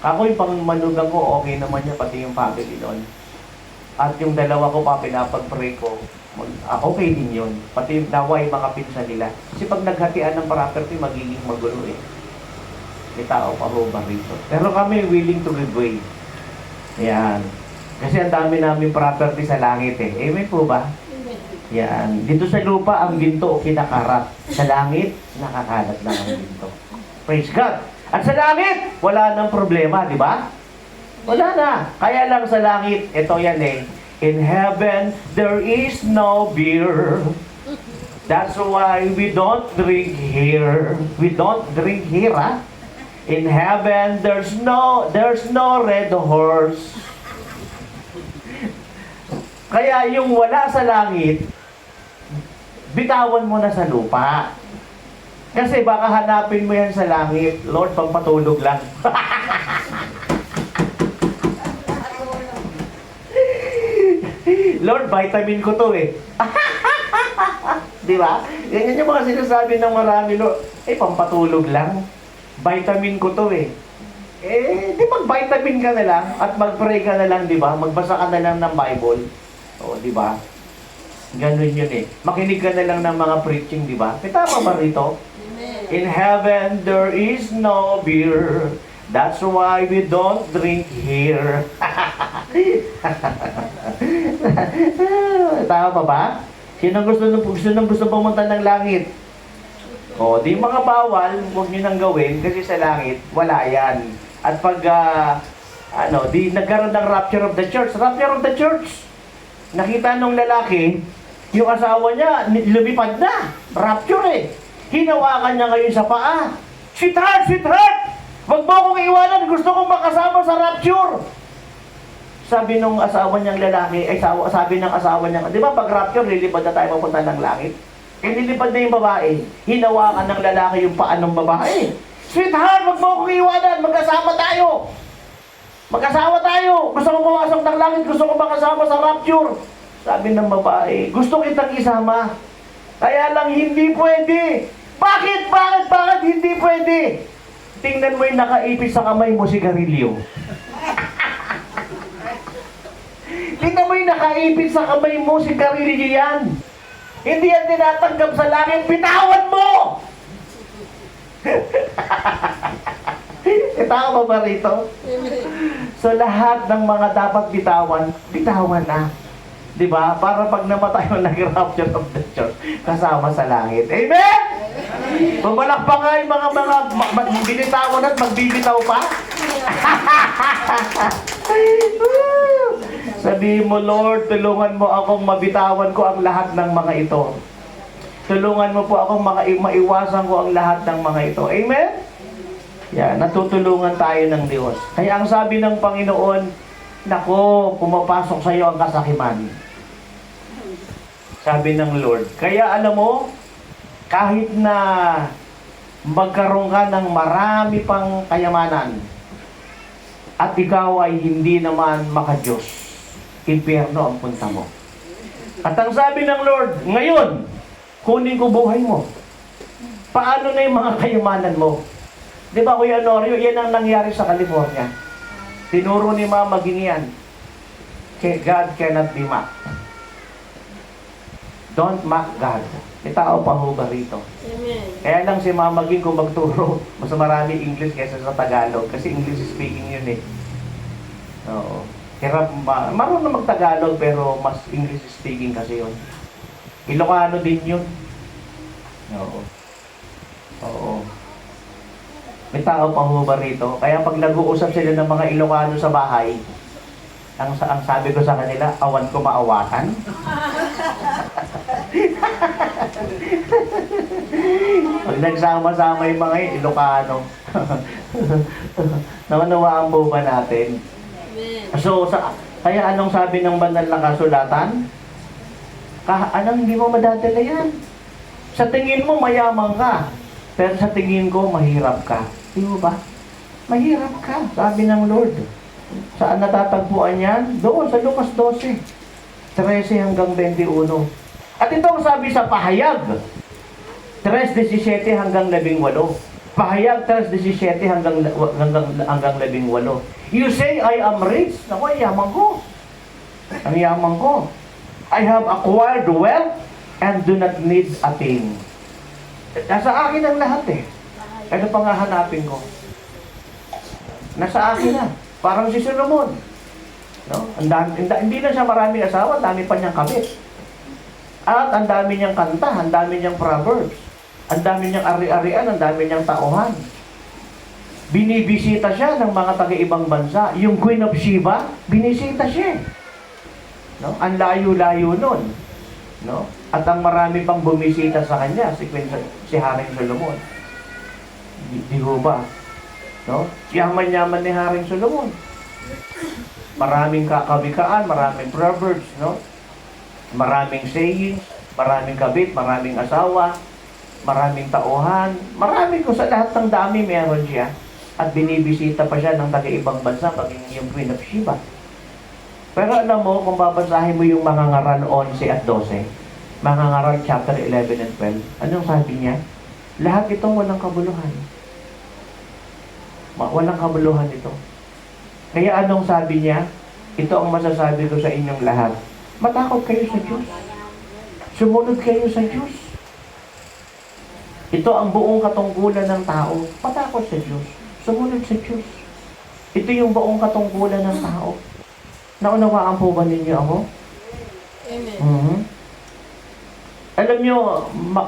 A: Ako yung pangmanugang ko, okay naman niya, pati yung family nun. At yung dalawa ko pa, pinapag-pray ko, okay din yun. Pati nawa yung mga pinsa nila. Kasi pag naghatian ng property, magiging magulo eh. May tao pa ho ba rito? Pero kami willing to give way. Yan. Kasi ang dami namin property sa langit eh. Amen po ba?
B: Amen.
A: Yan. Dito sa lupa, ang ginto o kinakarat. Sa langit, nakakalat lang ang ginto. Praise God. At sa langit, wala nang problema, di ba? Wala na. Kaya lang sa langit, ito yan eh. In heaven, there is no beer. That's why we don't drink here. We don't drink here, ha? In heaven, there's no red horse. Kaya yung wala sa langit, bitawan mo na sa lupa. Kasi baka hanapin mo yan sa langit, Lord, pampatulog lang. Lord, vitamin ko to eh. Di ba? Ganyan yung mga sinasabi ng marami, Lord. Pampatulog lang. Vitamin ko to eh. Di mag-vitamin ka na lang at mag-pray ka na lang, di ba? Magbasa ka na lang ng Bible. O, di ba? Ganun yun eh. Makinig ka na lang ng mga preaching, di ba? May tama ba rito?
B: Amen.
A: In heaven, there is no beer. That's why we don't drink here. Tama pa ba? Sino gusto pumunta ng langit? O, di mga bawal, huwag nyo nang gawin kasi sa langit, wala yan. At pag, di nagkaroon ng rapture of the church. Rapture of the church. Nakita nung lalaki, yung asawa niya, lumipad na. Rapture eh. Hinawakan niya ngayon sa paa. Sweetheart, sweetheart! Wag mo akong iwanan, gusto kong makasama sa rapture. Sabi nung asawa niyang lalaki, sabi ng asawa niya, di ba pag rapture, lilipad na tayo papunta ng langit? Nilipad na yung babae. Hinawakan ng lalaki yung paa ng babae. Sweetheart, wag mo akong iwanan, magkasama tayo. Magkasama tayo. Gusto kong pumasok ng langit, gusto kong makasama sa rapture. Sabi ng babae, gusto kitang isama. Kaya lang hindi pwede. Bakit hindi pwede? Tingnan mo yung nakaipit sa kamay mo, sigarilyo. Tingnan mo yung nakaipit sa kamay mo, sigarilyo yan. Hindi yan tinatanggap sa langit, bitawan mo! Tama ba rito?
B: Amen.
A: So lahat ng mga dapat bitawan na. Diba? Para pag namatay mo nag-rapture of the church, kasama sa langit. Amen? Mabalak pa nga yung mga binitawan at magbibitaw pa. Sabihin mo, Lord, tulungan mo akong mabitawan ko ang lahat ng mga ito. Tulungan mo po akong maiwasan ko ang lahat ng mga ito. Amen? Yan, natutulungan tayo ng Diyos. Kaya ang sabi ng Panginoon, nako, pumapasok sa iyo ang kasakiman. Sabi ng Lord. Kaya alam mo, kahit na magkaroon ka ng marami pang kayamanan, at ikaw ay hindi naman makadiyos, impyerno ang punta mo. At ang sabi ng Lord, ngayon, kunin ko buhay mo. Paano na yung mga kayamanan mo? Di ba, Kuya Norio, yan ang nangyari sa California. Tinuro ni Mama Ginian, God cannot be mocked. Don't mock God. May tao pa ho ba rito?
B: Amen.
A: Kaya lang si Mama Ging kung magturo, mas marami English kaysa sa Tagalog. Kasi English speaking yun eh. Oo. Hirap, marunong mag-Tagalog pero mas English speaking kasi yun. Ilocano din yun. Oo. Oo. May tao pa ho ba rito? Kaya pag nag-uusap sila ng mga Ilocano sa bahay, ang sabi ko sa kanila, awan ko maawatan. Pag nagsama-sama yung mga yun, Ilocano. Naunawaan po ba natin?
B: Amen.
A: So, kaya anong sabi ng banal na kasulatan? Anong hindi mo madadala yan? Sa tingin mo, mayaman ka. Pero sa tingin ko, mahirap ka. Di mo ba? Mahirap ka, sabi ng Lord. Saan natatagpuan yan? Doon, sa Lucas 12. 13 hanggang 21. At ito ang sabi sa pahayag. 3:17 hanggang 18. Pahayag 3:17 hanggang 18. You say, I am rich. Naku, ang yaman ko. Ang yaman ko. I have acquired wealth and do not need a thing. Nasa akin ang lahat eh. Ano pang hahanapin ko? Nasa akin na. Parang si Solomon. No? Hindi na siya maraming asawa, ang dami pa niyang kabit. At ang dami niyang kanta, ang dami niyang proverbs, ang dami niyang ari-arian, ang dami niyang tauhan. Binibisita siya ng mga taga-ibang bansa. Yung Queen of Sheba, binisita siya. No? Ang layo-layo nun. No? At ang marami pang bumisita sa kanya, si Haring Solomon. Di ho ba? No? Yaman-yaman ni Haring Solomon. Maraming kakabikaan, maraming proverbs, no? Maraming sayings, maraming kabit, maraming asawa, maraming tauhan, maraming ko sa lahat ng dami meron siya. At binibisita pa siya ng taga-ibang bansa, paging yung Queen of Sheba. Pero alam mo, kung babasahin mo yung mga ngaral 11 at 12, mga ngaral chapter 11 and 12, anong sabi niya? Lahat itong walang kabuluhan. Walang kabuluhan ito. Kaya anong sabi niya? Ito ang masasabi ko sa inyong lahat. Matakot kayo sa Diyos. Sumunod kayo sa Diyos. Ito ang buong katungkulan ng tao. Matakot sa Diyos. Sumunod sa Diyos. Ito yung buong katungkulan ng tao. Naunawaan po ba ninyo ako?
B: Amen.
A: Mm-hmm. Alam nyo,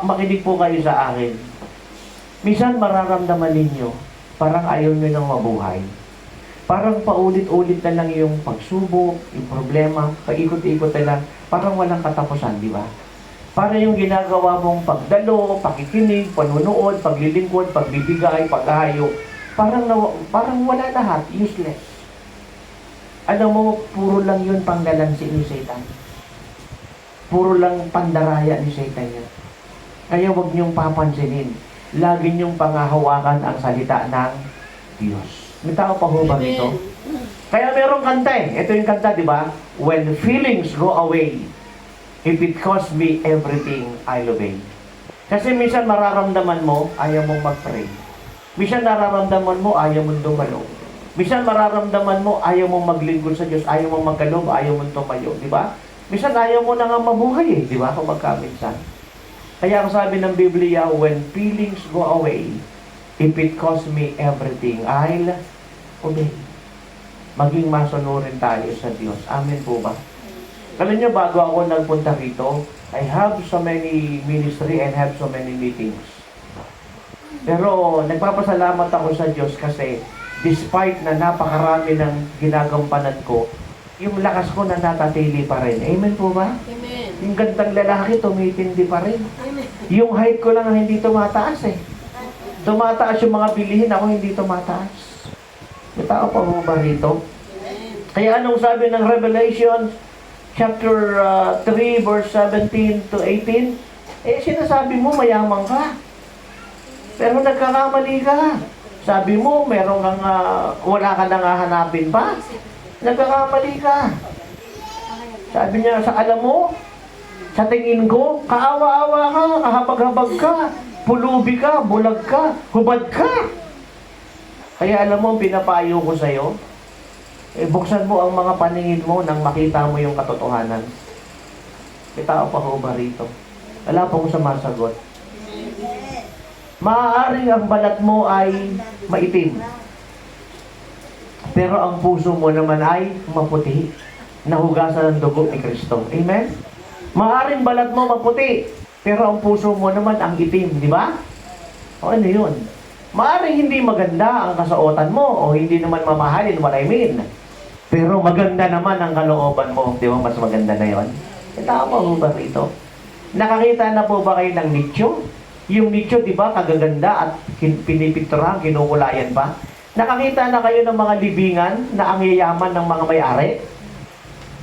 A: makinig po kayo sa akin. Minsan mararamdaman ninyo, parang ayaw nyo nang mabuhay. Parang paulit-ulit na lang yung pagsubok, yung problema, paikot-ikot na lang, parang walang katapusan, di ba? Para yung ginagawa mong pagdalo, pakikinig, panunood, paglilingkod, pagbibigay, paghahayo, parang wala lahat, useless. Alam mo, puro lang yun panggalansi ni Satan. Puro lang pandaraya ni Satan yun. Kaya huwag niyong papansinin. Lagi niyong pangahawakan ang salita ng Diyos. May tao pa ho ba rito? Kaya merong kanta eh. Ito yung kanta, di ba? When feelings go away, if it costs me everything, I'll obey. Kasi minsan mararamdaman mo, ayaw mong mag-pray. Minsan nararamdaman mo, ayaw mong dumalo. Minsan mararamdaman mo, ayaw mong maglingkod sa Diyos, ayaw mong magkaloob, ayaw mong tumayo, di ba? Minsan ayaw mo na nga mabuhay eh, di ba? Kung magkaminsan. Kaya ang sabi ng Biblia, when feelings go away, if it costs me everything, I'll obey. Maging masunurin tayo sa Diyos. Amen po ba? Alam niyo, bago ako nagpunta rito, I have so many ministry and have so many meetings. Pero nagpapasalamat ako sa Diyos kasi despite na napakarami ng ginagampanan ko, yung lakas ko na natatili pa rin. Amen po ba?
B: Amen.
A: Yung gandang lalaki, tumitindi pa rin.
B: Amen.
A: Yung height ko lang ang hindi tumataas eh. Tumataas yung mga bilihin, ako hindi tumataas. May tao pa mo ba rito?
B: Amen.
A: Kaya anong sabi ng Revelation chapter 3 verse 17 to 18? Eh sinasabi mo mayaman ka. Pero nagkakamali ka. Sabi mo meron kang wala ka nang hahanapin pa. Nagkakamali ka. Sabi niya, alam mo, sa tingin ko, kaawa-awa ka, kahabag-habag ka, pulubi ka, bulag ka, hubad ka. Kaya alam mo, pinapayo ko sa'yo, buksan mo ang mga paningin mo nang makita mo yung katotohanan. May tao pa ho ba rito? Wala pa akong sumasagot. Maaaring ang balat mo ay maitim. Pero ang puso mo naman ay maputi. Nahugasan ng dugo ni Kristo. Amen? Maaaring balat mo maputi. Pero ang puso mo naman ang itim. Di ba? O ano yun? Maaaring hindi maganda ang kasuotan mo o hindi naman mamahalin what I mean. Pero maganda naman ang kalooban mo. Di ba mas maganda na yun? E tama po ba rito? Nakakita na po ba kayo ng nicho? Yung nicho, di ba, kagaganda at pinipinturahan, kinukulayan pa. Nakakita na kayo ng mga libingan na ang yayaman ng mga may-ari?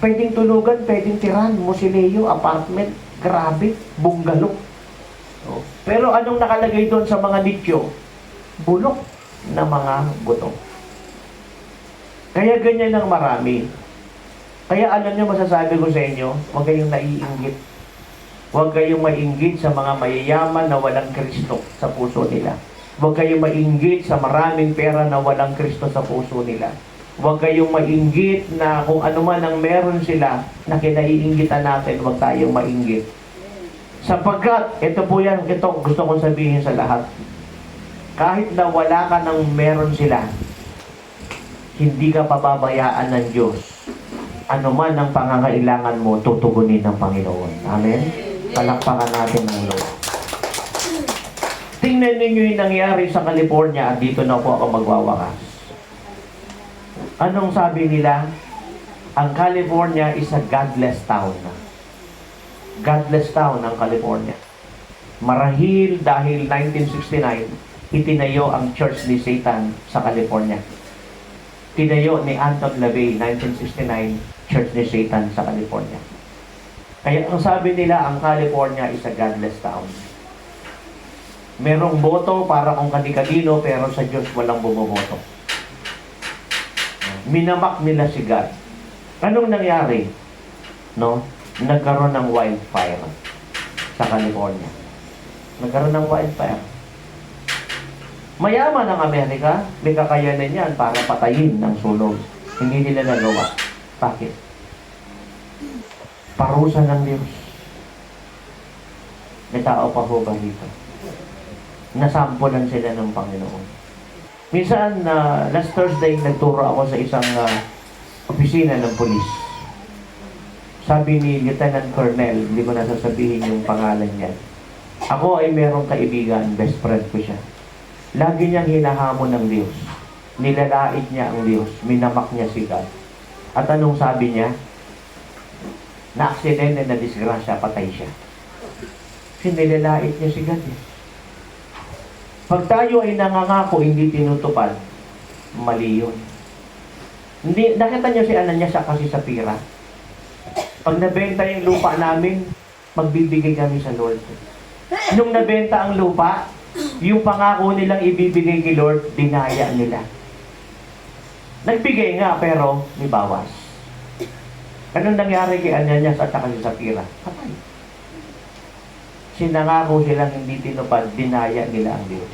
A: Pwedeng tulugan, pwedeng tirahan, musileo, apartment, grabe, bungalow. Oh. Pero anong nakalagay doon sa mga nicho? Bulok na mga buto. Kaya ganyan ang marami. Kaya alam niyo, masasabi ko sa inyo, huwag kayong naiinggit. Huwag kayong mainggit sa mga mayayaman na walang Kristo sa puso nila. Huwag kayong mainggit sa maraming pera na walang Kristo sa puso nila. Huwag kayong mainggit na kung ano man ang meron sila na kinaiinggitan natin, huwag tayong mainggit. Sapagkat, ito po yan, ito gusto kong sabihin sa lahat. Kahit na wala ka ng meron sila, hindi ka pababayaan ng Diyos. Ano man ang pangangailangan mo, tutugunin ng Panginoon. Amen? Palakpakan natin ng Lord. Tingnan ninyo yung nangyari sa California at dito na po ako magwawakas. Anong sabi nila? Ang California is a godless town. Godless town ang California. Marahil dahil 1969, itinayo ang Church ni Satan sa California. Tinayo ni Anton LaVey, 1969, Church ni Satan sa California. Kaya ang sabi nila, ang California is a godless town. Merong boto para kung kani-kanino, pero sa Diyos walang bumoboto. Minamak nila si God. Anong nangyari? No? Nagkaroon ng wildfire sa California. Nagkaroon ng wildfire. Mayaman ang Amerika, may kakayanan yan para patayin ng sunog. Hindi nila nagawa. Bakit? Parusa ng Diyos. May tao pa ho ba dito? Nasampulan sila ng Panginoon. Minsan, last Thursday, nagturo ako sa isang opisina ng polis. Sabi ni Lieutenant Colonel, hindi ko nasasabihin yung pangalan niya. Ako ay merong kaibigan, best friend ko siya. Lagi niyang hinahamon ng Diyos. Nilalait niya ang Diyos. Minamak niya si God. At anong sabi niya? Na-aksidente, na disgrasya, patay siya. Kasi nilalait niya si God. Pag tayo ay nangangako, hindi tinutupad, mali yun. Hindi, nakita niyo si Ananias kasi sa pira. Pag nabenta yung lupa namin, magbibigay kami sa Lord. Nung nabenta ang lupa, yung pangako nilang ibibigay kay Lord, dinaya nila. Nagbigay nga, pero may bawas. Anong nangyari kay Ananias at saka si Sapphira? Patay. Sinangako silang hindi tinupad, dinaya nila ang Diyos.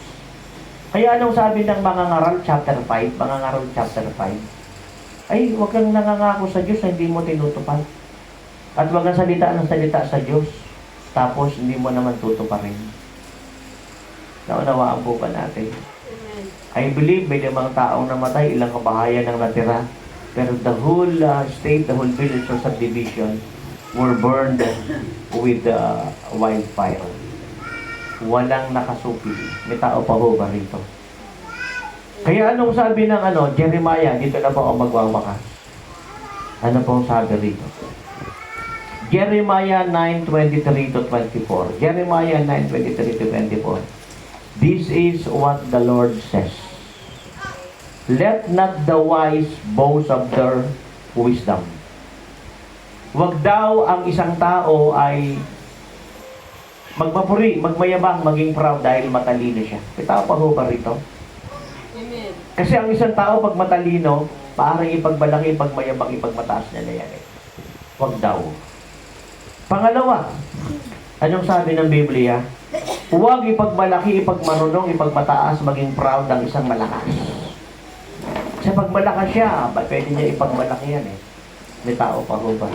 A: Kaya anong sabi ng mga ngaral chapter 5, mga ngaral chapter 5? Ay, huwag kang nangangako sa Diyos na hindi mo tinutupad. At huwag kang salita ng salita sa Diyos, tapos hindi mo naman tutuparin. Naunawaan po ba natin?
B: Amen.
A: I believe may 5 taong namatay, ilang kabahayan ang natira. Pero the whole state, the whole village or subdivision were burned with wildfire. Walang nakasupi. May tao pa ho ba rito? Kaya anong sabi ng Jeremiah, dito na po ako magwawakas. Ano pong sabi rito? Jeremiah 9:23 to 24. Jeremiah 9:23 to 24. This is what the Lord says. Let not the wise boast of their wisdom. Wag daw ang isang tao ay magpapuri, magmayabang, maging proud dahil matalino siya. May tao pa ho ba rito?
B: Amen.
A: Kasi ang isang tao pag matalino, parang ipagmalaki, ipagmayabang, ipagmataas niya na yan eh. Wag daw. Pangalawa, anong sabi ng Biblia? Huwag ipagmalaki, ipagmarunong, ipagmataas, maging proud ang isang malakas. Kasi pag malakas siya, pwede niya ipagmalaki yan eh. May tao pa ho ba?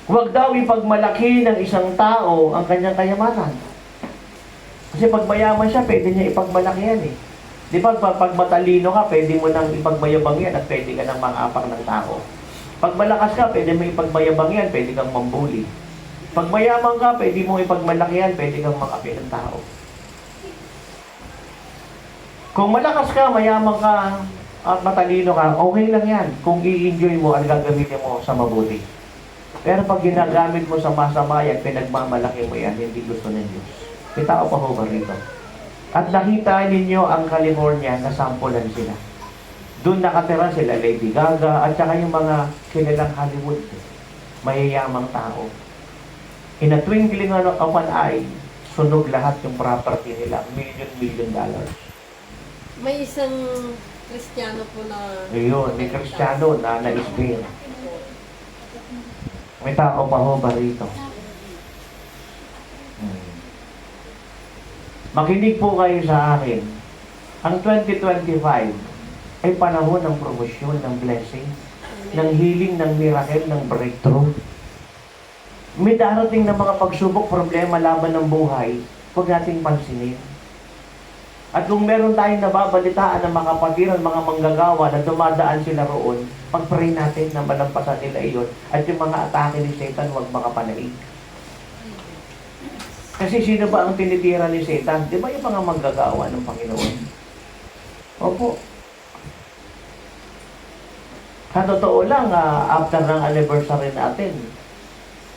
A: Huwag daw ipagmalaki ng isang tao ang kanyang kayamanan. Kasi pag mayaman siya, pwede niya ipagmalaki yan eh. Di ba, pag matalino ka, pwede mo nang ipagmayabang yan at pwede ka nang mangapak ng tao. Pag malakas ka, pwede mo ipagmayabang yan, pwede kang mambuli. Pag mayaman ka, pwede mo ipagmalaki yan, pwede kang makapi ng tao. Kung malakas ka, mayaman ka, at matalino ka, okay lang yan. Kung i-enjoy mo, ang gagamitin mo sa mabuti. Pero pag ginagamit mo sa masama yan, pinagmamalaki mo yan, hindi gusto ng Diyos. May tao pa ho ba rito? At nakita ninyo ang California na sampulan sila. Doon nakatira sila Lady Gaga at saka yung mga kilalang Hollywood. Mayayamang tao. In a twinkling of an eye, sunog lahat yung property nila. $1,000,000 dollars.
B: May isang Kristiyano po na...
A: Ayun, may Kristiyano na naisbir. May tao pa ho ba rito? Makinig po kayo sa akin. Ang 2025 ay panahon ng promosyon, ng blessing, ng healing, ng miracle, ng breakthrough. May darating na mga pagsubok, problema, laban ng buhay, huwag nating pansinin. At kung meron tayong nababalitaan ng mga kapatiran, mga manggagawa na dumadaan sila roon, pag-pray natin na malampasan nila iyon at yung mga atake ni Satan huwag makapanaig. Kasi sino ba ang tinitira ni Satan? Di ba yung mga manggagawa ng Panginoon? Opo. Sa totoo lang, after ng anniversary natin,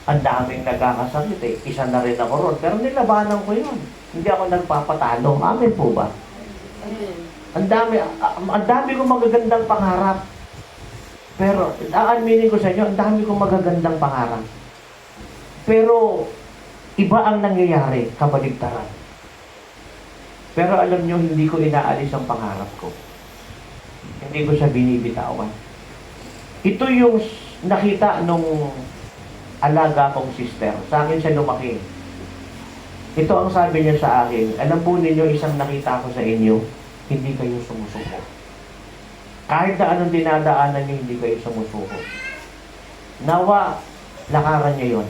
A: ang daming nagkakasakit eh. Isa na rin ako ron. Pero nilabanan ko yun. Hindi ako nagpapatalo. Amen po ba?
B: Amen.
A: Ang dami kong magagandang pangarap. Pero, aaminin ko sa inyo, ang dami kong magagandang pangarap. Pero, iba ang nangyayari, kabaligtaran. Pero alam nyo, hindi ko inaalis ang pangarap ko. Hindi ko siya binibitawan. Ito yung nakita nung alaga kong sister. Sa akin siya lumaki. Ito ang sabi niya sa akin, alam po ninyo, isang nakita ko sa inyo, hindi kayo sumusuko. Kahit na anong dinadaanan niyo, hindi kayo sumusuko. Nawa, lakaran niya yon.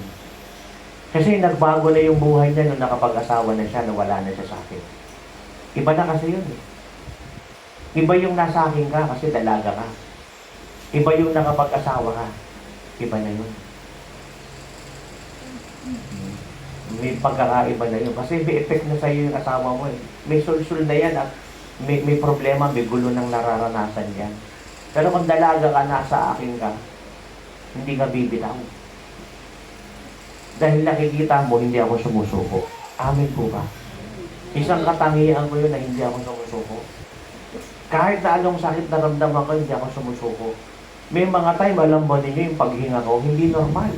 A: Kasi nagbago na yung buhay niya nung nakapag-asawa na siya, nawala na siya sa akin. Iba na kasi yun eh. Iba yung nasa akin ka kasi dalaga ka. Iba yung nakapag-asawa ka. Iba na yun. May pagkakaiba na yun. Kasi may effect na sa'yo yung asawa mo eh. May sul-sul na yan at may problema, may gulo ng nararanasan yan. Pero kung dalaga ka, nasa akin ka, hindi ka bibitaw. Dahil nakikita mo, hindi ako sumusuko. Amin po ba? Isang katangian ko yun na hindi ako sumusuko. Kahit na anong sakit na ramdaman ko, hindi ako sumusuko. May mga time, alam mo ninyo, yung paghinga ko, hindi normal.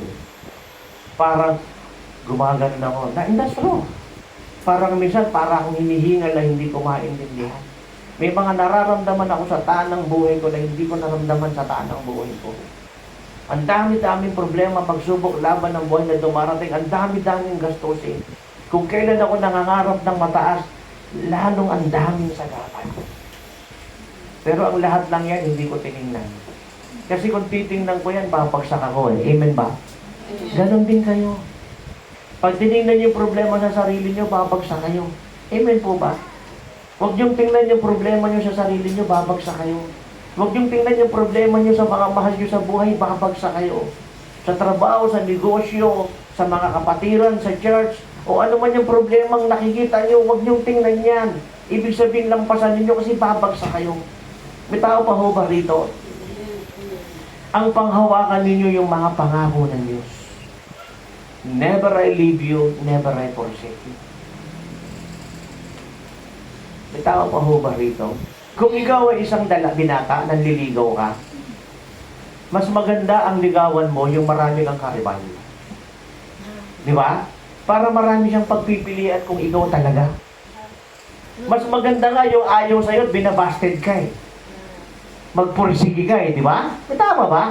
A: Parang gumagano ako. That's true. Parang minsan, parang hinihingal na hindi ko maintindihan. May mga nararamdaman ako sa taan ng buhay ko na hindi ko naramdaman sa taan ng buhay ko. Ang dami-daming problema, pagsubok, laban ng buhay na dumarating, ang dami-daming gastusin. Kung kailan ako nangangarap ng mataas, lalong ang daming sagatan. Pero ang lahat lang yan, hindi ko tinignan. Kasi kung titingnan ko yan, babagsak ako eh. Amen ba? Ganon din kayo. Pag tinignan yung problema sa sarili nyo, babagsak kayo. Amen po ba? Huwag niyong tingnan yung problema nyo sa sarili nyo, babagsak kayo. Huwag niyong tingnan yung problema nyo sa mga mahal nyo sa buhay, babagsak kayo. Sa trabaho, sa negosyo, sa mga kapatiran, sa church, o ano man yung problemang nakikita nyo, huwag niyong tingnan yan. Ibig sabihin, lampasan ninyo kasi babagsak kayo. May tao pa ho ba rito? Ang panghawakan ninyo yung mga pangako ng Diyos. Never I leave you, never I forsake you. May tao pa ho ba rito? Kung ikaw ay isang binata, nanliligaw ka, mas maganda ang ligawan mo yung marami kang karibal. Di ba? Para marami siyang pagpipilian kung ikaw talaga. Mas maganda nga yung ayaw sa'yo at binabasted ka eh. Magpursige ka eh, di ba? Tama ba?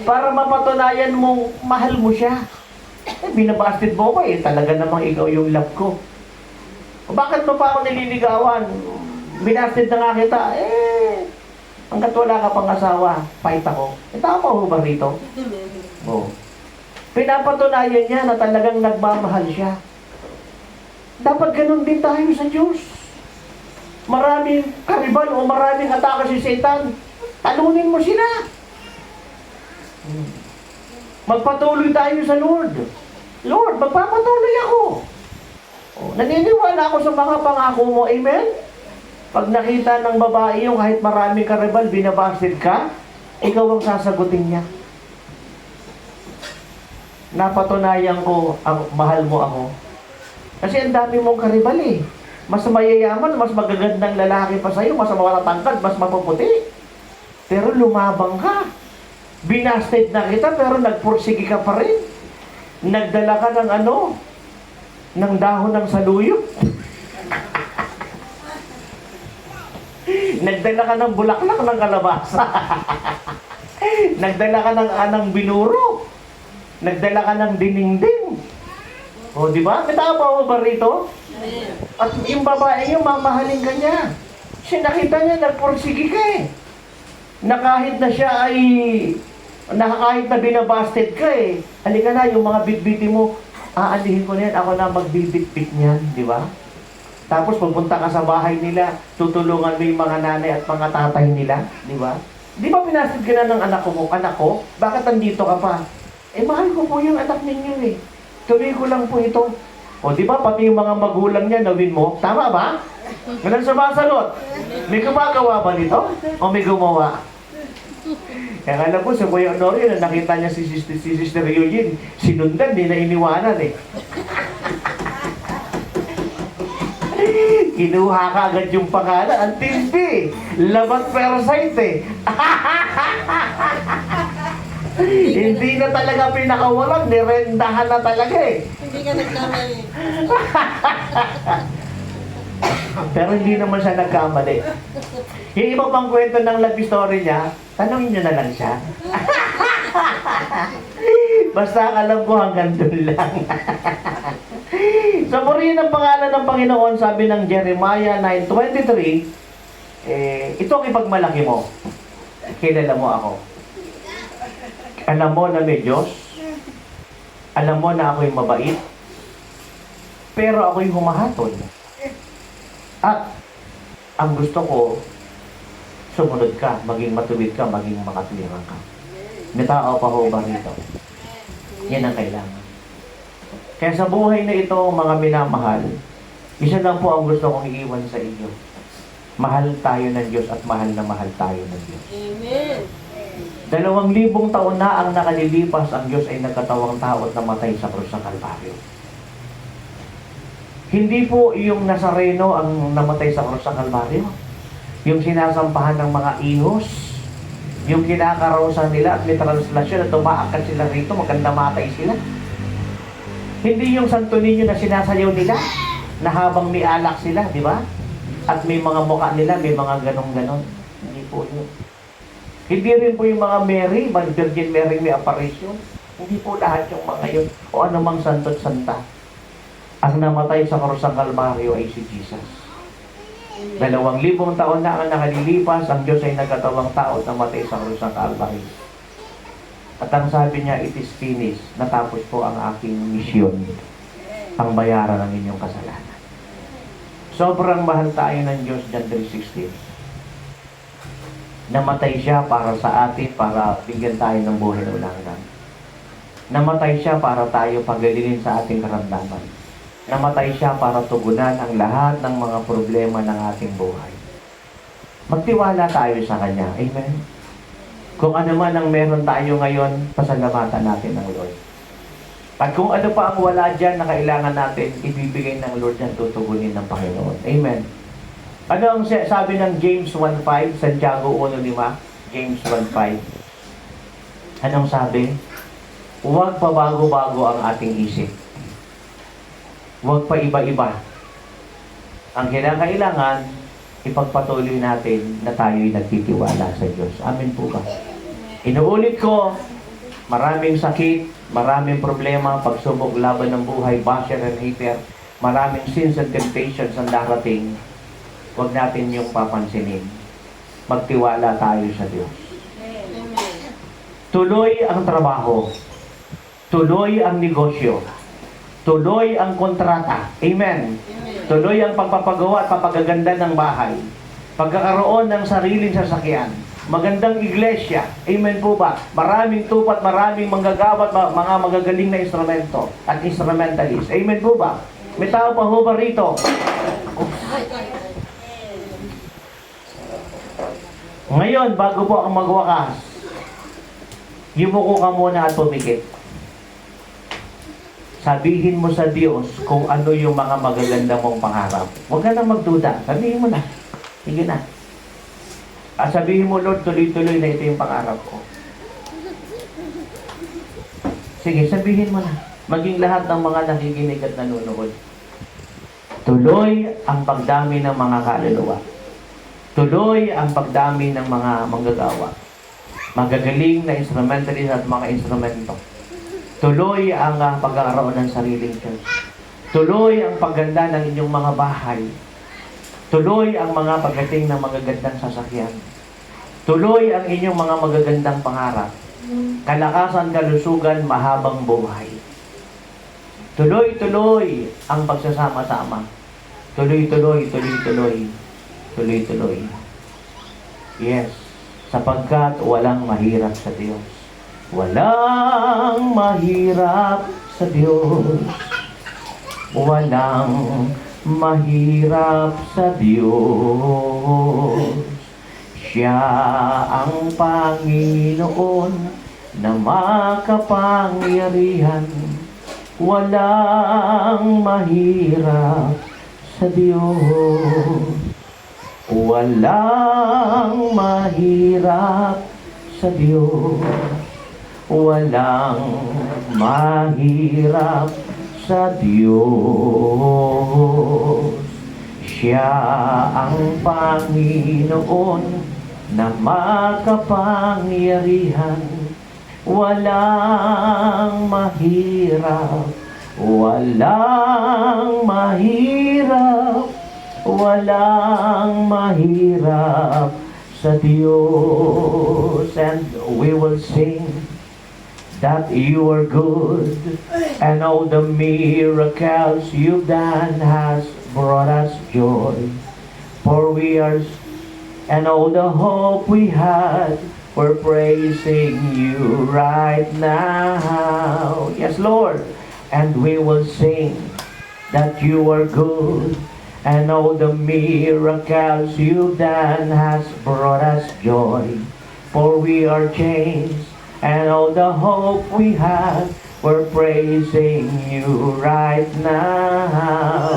A: Para mapatunayan mong mahal mo siya. Eh, binabasted mo ko eh. Talaga namang ikaw yung love ko. O bakit mo pa ako nililigawan? Binasted na nga kita. Eh, hanggat wala ka pang asawa, fight ako. Eh, tama ho ba rito? Oo. Pinapatunayan niya na talagang nagmamahal siya. Dapat ganun din tayo sa Diyos. Maraming karibal o maraming atake si Satan, talunin mo sila. Magpatuloy tayo sa Lord. Lord, magpapatuloy ako. Naniniwala ako sa mga pangako mo. Amen? Pag nakita ng babae yung kahit maraming karibal, binabasid ka, ikaw ang sasagutin niya. Napatunayan ko, ang mahal mo ako. Kasi ang dami mong karibal eh. Mas mayayaman, mas magagandang lalaki pa sa'yo, mas matatangkad, mas mapuputi. Pero lumabang ka. Binasted na kita, pero nagpursige ka pa rin. Nagdala ka ng ng dahon ng saluyot. Nagdala ka ng bulaklak ng kalabasa. Nagdala ka ng anang binuro. Nagdala ka ng dinding. O, di ba? May tama mo ba rito?
B: Amen.
A: At yung babae yung mamahalin ka niya. Kasi nakita niya, nagpursige ka eh. Na kahit na siya ay, kahit na binabasted ka eh. Halika na, yung mga bitbiti mo, aalihin ko na yan, ako na magbibit-bit niyan, di ba? Tapos pupunta ka sa bahay nila, tutulungan mo yung mga nanay at mga tatay nila, di ba? Di ba pinasted ka na ng anak ko, bakit andito ka pa? Eh, mahal ko po yung anak ninyo eh. Tuloy ko lang po ito. O, di ba, pati yung mga magulang niya, nawin mo. Tama ba? Ganun sa masalot. May gumagawa ba nito? O may gumawa? Kaya alam ko, sa Kuya Honorio, na nakita niya si Sister Eugene, sinundan, di na iniwanan eh. Kinuha ka agad yung pangalan. Ang tindi. Labat parasite eh. Hindi na talaga pinakawalan, nirendahan na talaga eh.
B: Hindi ka nagkamali.
A: Pero hindi naman siya nagkamali. Yung iba pang kwento ng love story niya, tanongin niyo na lang siya. Basta alam ko hanggang doon lang. Sa purihin ang pangalan ng Panginoon, sabi ng Jeremiah 9:23, ito ang ipagmalaki mo. Kilala mo ako. Alam mo na may Diyos. Alam mo na ako'y mabait. Pero ako'y humahatol. At ang gusto ko, sumunod ka, maging matuwid ka, maging makatulirang ka. May tao pa ho ba rito? Yan ang kailangan. Kaya sa buhay na ito, mga minamahal, isa lang po ang gusto kong iiwan sa inyo. Mahal tayo ng Diyos at mahal na mahal tayo ng Diyos.
B: Amen.
A: 2,000 taon na ang nakalilipas, ang Diyos ay nagkatawang tao at namatay sa krus ng Kalbaryo. Hindi po yung Nazareno ang namatay sa krus ng Kalbaryo. Yung sinasampahan ng mga ihos, yung kinakarosan nila at may translasyon at tumaakat sila rito, maganda matay sila. Hindi yung Santo Niño na sinasayaw nila, na habang may alak sila, di ba? At may mga mukha nila, may mga ganong-ganon. Hindi po yun. Hindi rin po yung mga Mary, mga Virgin Mary may apparition. Hindi po lahat yung mga yun. O anumang santo at santa. Ang namatay sa krus ng Kalbaryo ay si Jesus. 2,000 taon na ang nakalilipas, ang Diyos ay nagkatawang tao at namatay sa krus ng Kalbaryo. At ang sabi niya, it is finished. Natapos po ang aking misyon. Ang bayaran ng inyong kasalanan. Sobrang mahal tayo ng Diyos, John 3:16. Namatay siya para sa atin, para bigyan tayo ng buhay na walang hanggan. Namatay siya para tayo pagalingin sa ating karamdaman. Namatay siya para tugunan ang lahat ng mga problema ng ating buhay. Magtiwala tayo sa Kanya. Amen? Kung ano man ang meron tayo ngayon, pasalamatan natin ng Lord. At kung ano pa ang wala dyan na kailangan natin, ibibigay ng Lord yan, tutugunin ng Panginoon. Amen? Ano ang sabi ng James 1:5, Santiago 1:5, James 1:5? Anong sabi? Huwag pa bago-bago ang ating isip. Huwag pa iba-iba. Ang kinakailangan, ipagpatuloy natin na tayo'y nagtitiwala sa Diyos. Amen po ba? Inuulit ko, maraming sakit, maraming problema, pagsubok, laban ng buhay, basher and hater, maraming sins and temptations ang darating. Huwag natin yung papansinin. Magtiwala tayo sa Diyos.
B: Amen.
A: Tuloy ang trabaho. Tuloy ang negosyo. Tuloy ang kontrata. Amen.
B: Amen.
A: Tuloy ang pagpapagawa at papagaganda ng bahay. Pagkakaroon ng sariling sasakyan. Magandang iglesia. Amen po ba? Maraming tupat, maraming manggagawa at mga magagaling na instrumento at instrumentalist. Amen po ba? May tao pa ho ba rito? Ngayon, bago po ang magwakas, yumuko ka muna at pumikit. sabihin mo sa Diyos kung ano yung mga magaganda mong pangarap. Huwag ka nang magduda. Sabihin mo na. Sige na. Sabihin mo, Lord, tuloy-tuloy na ito yung pangarap ko. Sige, sabihin mo na. Maging lahat ng mga nakikinig at nanonood. Tuloy ang pagdami ng mga kaluluwa. Tuloy ang pagdami ng mga manggagawa. Magagaling na instrumentalist at mga instrumento. Tuloy ang pagkakaroon ng sariling church. Tuloy ang pagganda ng inyong mga bahay. Tuloy ang mga pagdating ng magagandang sasakyan. Tuloy ang inyong mga magagandang pangarap. Kalakasan, kalusugan, mahabang buhay. Tuloy-tuloy ang pagsasama-sama. Tuloy-tuloy, tuloy-tuloy, tuloy-tuloy. Yes, sapagkat walang mahirap sa Diyos. Walang mahirap sa Diyos. Walang mahirap sa Diyos. Siya ang Panginoon na makapangyarihan. Walang mahirap sa Diyos. Walang mahirap sa Diyos. Walang mahirap sa Diyos. Siya ang Panginoon na makapangyarihan. Walang mahirap. Walang mahirap. Walang mahirap sa Diyos. And we will sing that you are good, and all the miracles you've done has brought us joy. For we are, and all the hope we had, we're praising you right now. Yes, Lord. And we will sing that you are good, and all the miracles you've done has brought us joy. For we are changed, and all the hope we have, we're praising you right now.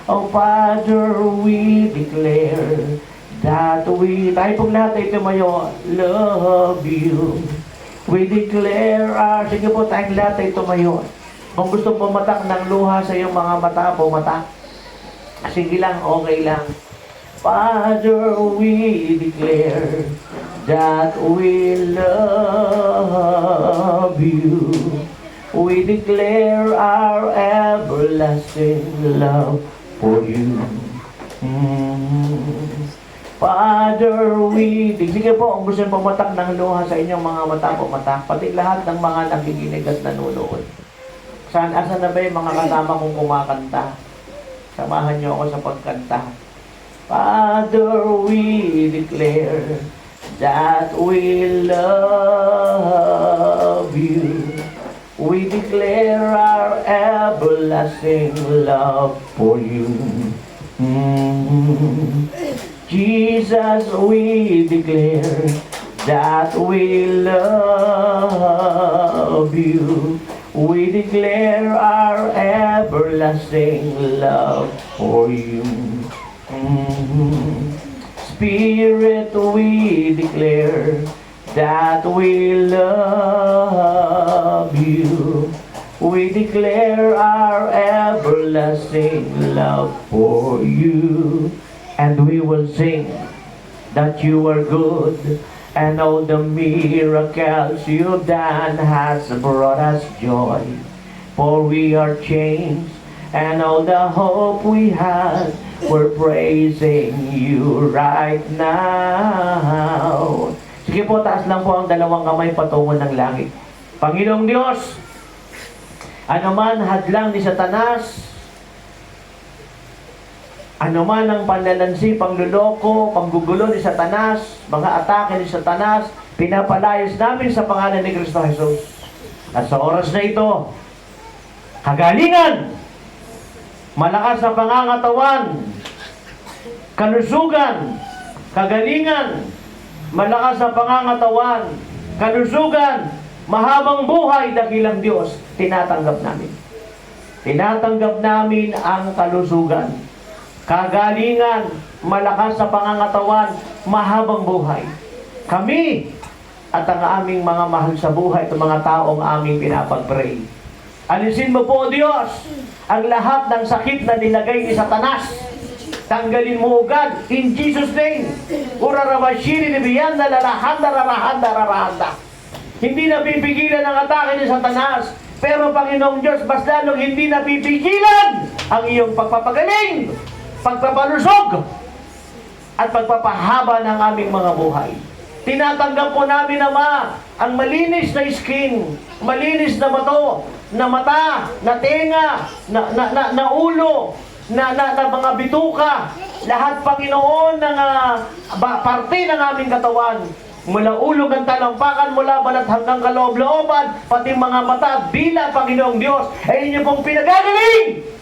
A: Oh Father, we declare that tayo pong lahat ay tumayo, love you. We declare sige po, tayong lahat ay tumayo. Kung gusto pumatak ng luha sa iyong mga mata, pumatak. Sige lang, okay lang. Father, we declare that we love you. We declare our everlasting love for you. Father, we sige po, kung gusto pumatak ng luha sa inyong mga mata, pumatak. Pati lahat ng mga nakikinig at nanonood. Asan na ba yung mga kasama kong kumakanta? Samahan niyo ako sa pagkanta. Father, we declare that we love you. We declare our everlasting love for you. Jesus, we declare that we love you. We declare our everlasting love for you. Spirit, we declare that we love you. We declare our everlasting love for you. And we will sing that you are good, and all the miracles you've done has brought us joy. For we are changed, and all the hope we had, we're praising you right now. Sige po, taas lang po ang dalawang kamay patungo ng langit. Panginoong Diyos, anuman hadlang ni Satanas, anuman ang panlalansi, pangluloko, panggugulo ni Satanas, mga atake ni Satanas, pinapalayas namin sa pangalan ni Kristo Jesus. At sa oras na ito, kagalingan, malakas na pangangatawan, kalusugan, kagalingan, malakas na pangangatawan, kalusugan, mahabang buhay, dakilang Diyos, tinatanggap namin. Tinatanggap namin ang kalusugan, kagalingan, malakas sa pangangatawan, mahabang buhay. Kami at ang aming mga mahal sa buhay at mga taong aming pinapag-pray. Alisin mo po, O Diyos, ang lahat ng sakit na nilagay ni Satanas. Tanggalin mo agad in Jesus' name. Urarabashiri ni Biyanda, lalahanda, rarahanda, rarahanda. Hindi napipigilan ang atake ni Satanas. Pero Panginoong Diyos, mas lalong hindi napipigilan ang iyong pagpapagaling, pagpapalusog, at pagpapahaba ng aming mga buhay. Tinatanggap po namin, Ama, ang malinis na skin, malinis na bato, na mata, na tenga, na ulo, na mga bituka, lahat, Panginoon, ng parte ng aming katawan, mula ulo ng talampakan, mula balat hanggang kaloob-looban, pati mga mata at dila, Panginoong Diyos, ay inyo pong pinagagaling!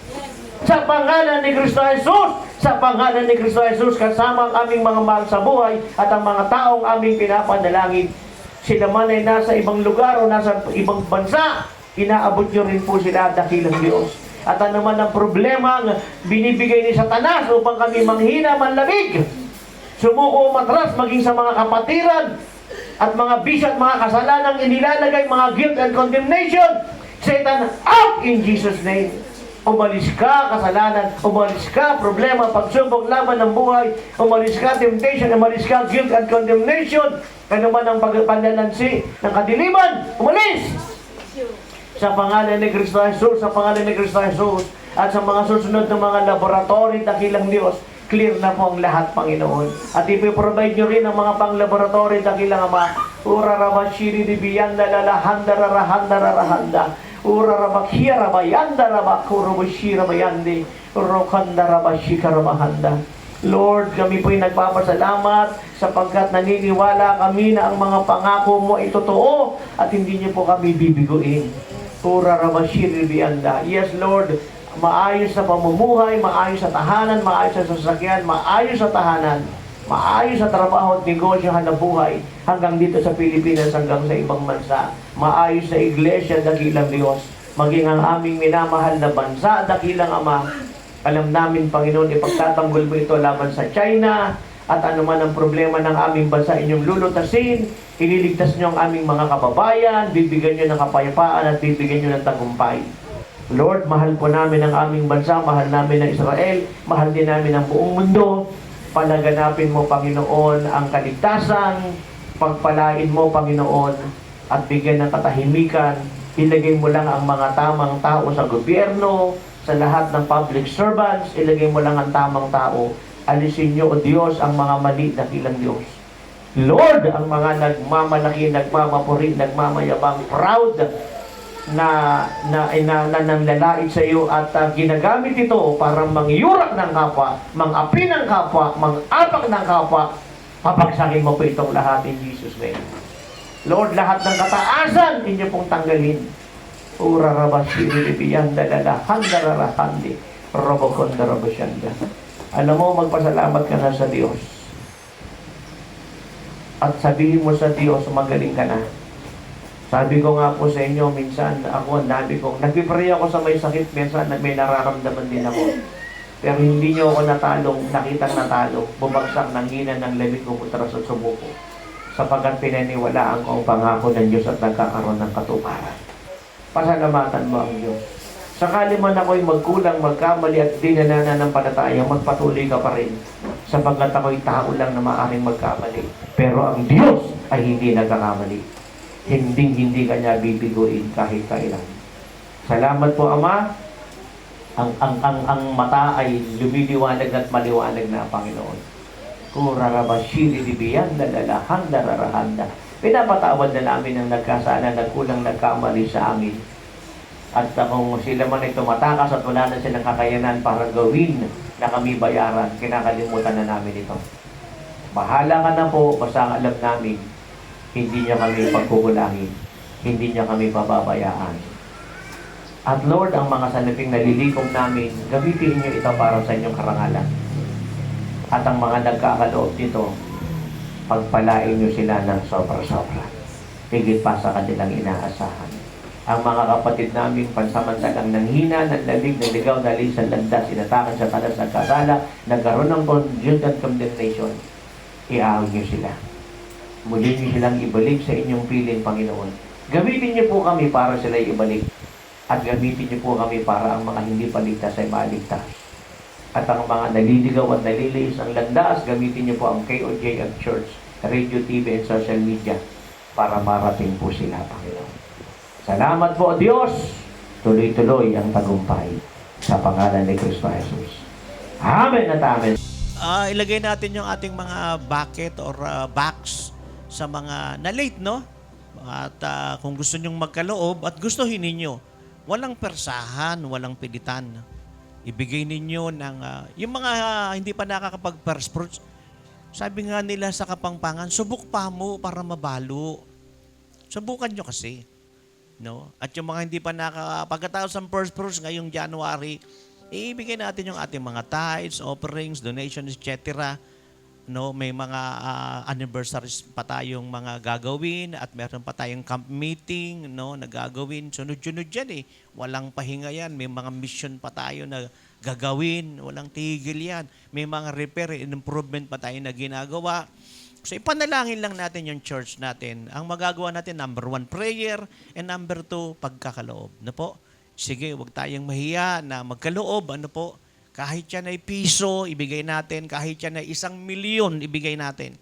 A: Sa pangalan ni Kristo Jesus, sa pangalan ni Kristo Jesus, kasama ang aming mga mahal sa buhay at ang mga taong aming pinapanalangin. Sila man ay nasa ibang lugar o nasa ibang bansa, inaabot nyo rin po sila, dakilang Diyos. At ano man ang problema ang binibigay ni Satanas upang kami manghina, manlamig, sumuko, matras, maging sa mga kapatiran at mga bisyo at mga kasalanang inilalagay, mga guilt and condemnation, Satan, out in Jesus' name. Umalis ka, kasalanan. Umalis ka, problema, pagsubok, laban ng buhay. Umalis ka, temptation. Umalis ka, guilt and condemnation. Ano man ang panlalansi ng kadiliman, umalis! Sa pangalan ni Kristo Jesus, sa pangalan ni Kristo Jesus, at sa mga susunod ng mga laboratory, dakilang Diyos, clear na po ang lahat, Panginoon. At ipiprovide nyo rin ang mga pang-laboratory, dakilang Ama. Urarabashiri di biyanda, lalahanda, rarahanda, rarahanda. Urarabakhia rabayanda, rabakurubushira bayandi, urokanda rabashika rabahanda. Lord, kami po'y nagpapasalamat sapagkat naniniwala kami na ang mga pangako mo ay totoo at hindi niyo po kami bibiguin. Urarabashiri biyanda. Yes, Lord, maayos sa pamumuhay, maayos sa tahanan, maayos sa sasakyan, maayos sa tahanan, maayos sa trabaho at negosyo, hanap buhay, hanggang dito sa Pilipinas, hanggang sa ibang bansa. Maayos sa iglesia, dakilang Diyos. Maging ang aming minamahal na bansa, dakilang Ama. Alam namin, Panginoon, ipagtatanggol mo ito laban sa China, at anuman ang problema ng aming bansa, inyong lulutasin. Ililigtas nyo ang aming mga kababayan, bibigyan nyo ng kapayapaan at bibigyan nyo ng tagumpay. Lord, mahal po namin ang aming bansa, mahal namin ang Israel, mahal din namin ang buong mundo. Palaganapin mo, Panginoon, ang kaligtasan, pagpalain mo, Panginoon, at bigyan ng katahimikan. Ilagay mo lang ang mga tamang tao sa gobyerno, sa lahat ng public servants, ilagay mo lang ang tamang tao. Alisin nyo, O Diyos, ang mga mali, dakilang Diyos. Lord, ang mga nagmamalaki, nagmamapuri, nagmamayabang, proud, na nanlalait sa iyo at ginagamit ito para mangyurak ng kapwa, mangapi ng kapwa, mangapak ng kapwa, papagsakin mo po itong lahat in Jesus' name. Lord, lahat ng kataasan, inyo pong tanggalin. Urarabashiri biyanda lalahanda rarahandi, robokonda robosyanda. Alam mo, magpasalamat ka na sa Diyos. At sabihin mo sa Diyos, magaling ka na. Sabi ko nga po sa inyo, minsan ako, ang dami kong, nagpipray ako sa may sakit, minsan may nararamdaman din ako. Pero hindi nyo ako natalong, nakitang natalo, bumagsak ng hina ng lamig ko, putras at sumuko. Sapagkat pinaniwalaan ko ang pangako ng Diyos at nagkakaroon ng katuparan. Pasalamatan mo ang Diyos. Sakali man ako'y magkulang, magkamali at di nananampalataya, magpatuloy ka pa rin. Sapagkat ako'y tao lang na maaaring magkamali. Pero ang Diyos ay hindi nagkakamali. Hindi kanya bibiguin kahit kailan. Salamat po, Ama. Ang mata ay lumiliwanag at maliwanag na, Panginoon. Kurarabashiri dibiyanda lalahanda rarahanda. Pinapatawad na namin ang nagkasala, nagkulang, nagkamali sa amin. At kung sila man ay tumatakas at wala na silang kakayanan para gawin na kami bayaran, kinakalimutan na namin ito. Bahala ka na po, basta ang alam namin, hindi niya kami pagkukulangin, hindi niya kami pababayaan. At Lord, ang mga salaping nalilikom namin, gamitin niyo ito para sa inyong karangalan. At ang mga nagkakaloob dito, pagpalain niyo sila ng sobra-sobra. Higit pa sa kanilang inaasahan. ang mga kapatid namin pansamantalang nanghina, nanlalig, naligaw, nalig sa landas, inatakan sa talas, nagkasala, nagkaroon ng conjunct and condemnation, iaawin niyo sila. Muli niyo silang ibalik sa inyong piling, Panginoon. Gamitin niyo po kami para sila ibalik. At gamitin niyo po kami para ang mga hindi paligtas ay maligtas. At ang mga naliligaw at nalilis ang landas, gamitin niyo po ang KOJ at Church, Radio, TV, and social media para marating po sila, Panginoon. Salamat po, Diyos. Tuloy-tuloy ang tagumpay sa pangalan ni Kristo Jesus. Amen at amen.
D: Ilagay natin yung ating mga bucket or box sa mga na-late, no? At kung gusto nyong magkaloob at gustuhin ninyo, walang persahan, walang pilitan. Ibigay ninyo ng yung mga hindi pa nakakapag-first fruits. Sabi nga nila sa Kapampangan, subok pa mo para mabalo. Subukan nyo kasi. No? At yung mga hindi pa pagkatapos ng first fruits ngayong January, ibigay natin yung ating mga tithes, offerings, donations, etc. No, may mga anniversaries pa tayong mga gagawin at meron pa tayong camp meeting, no, na gagawin. Sunod-sunod yan eh. Walang pahinga yan. May mga mission pa tayo na gagawin. Walang tigil yan. May mga repair and improvement pa tayo na ginagawa. So ipanalangin lang natin yung church natin. Ang magagawa natin, number 1, prayer, and number 2, pagkakaloob. Ano po? Sige, huwag tayong mahiya na magkaloob. Ano po? Kahit yan ay piso, ibigay natin. Kahit yan ay 1,000,000, ibigay natin.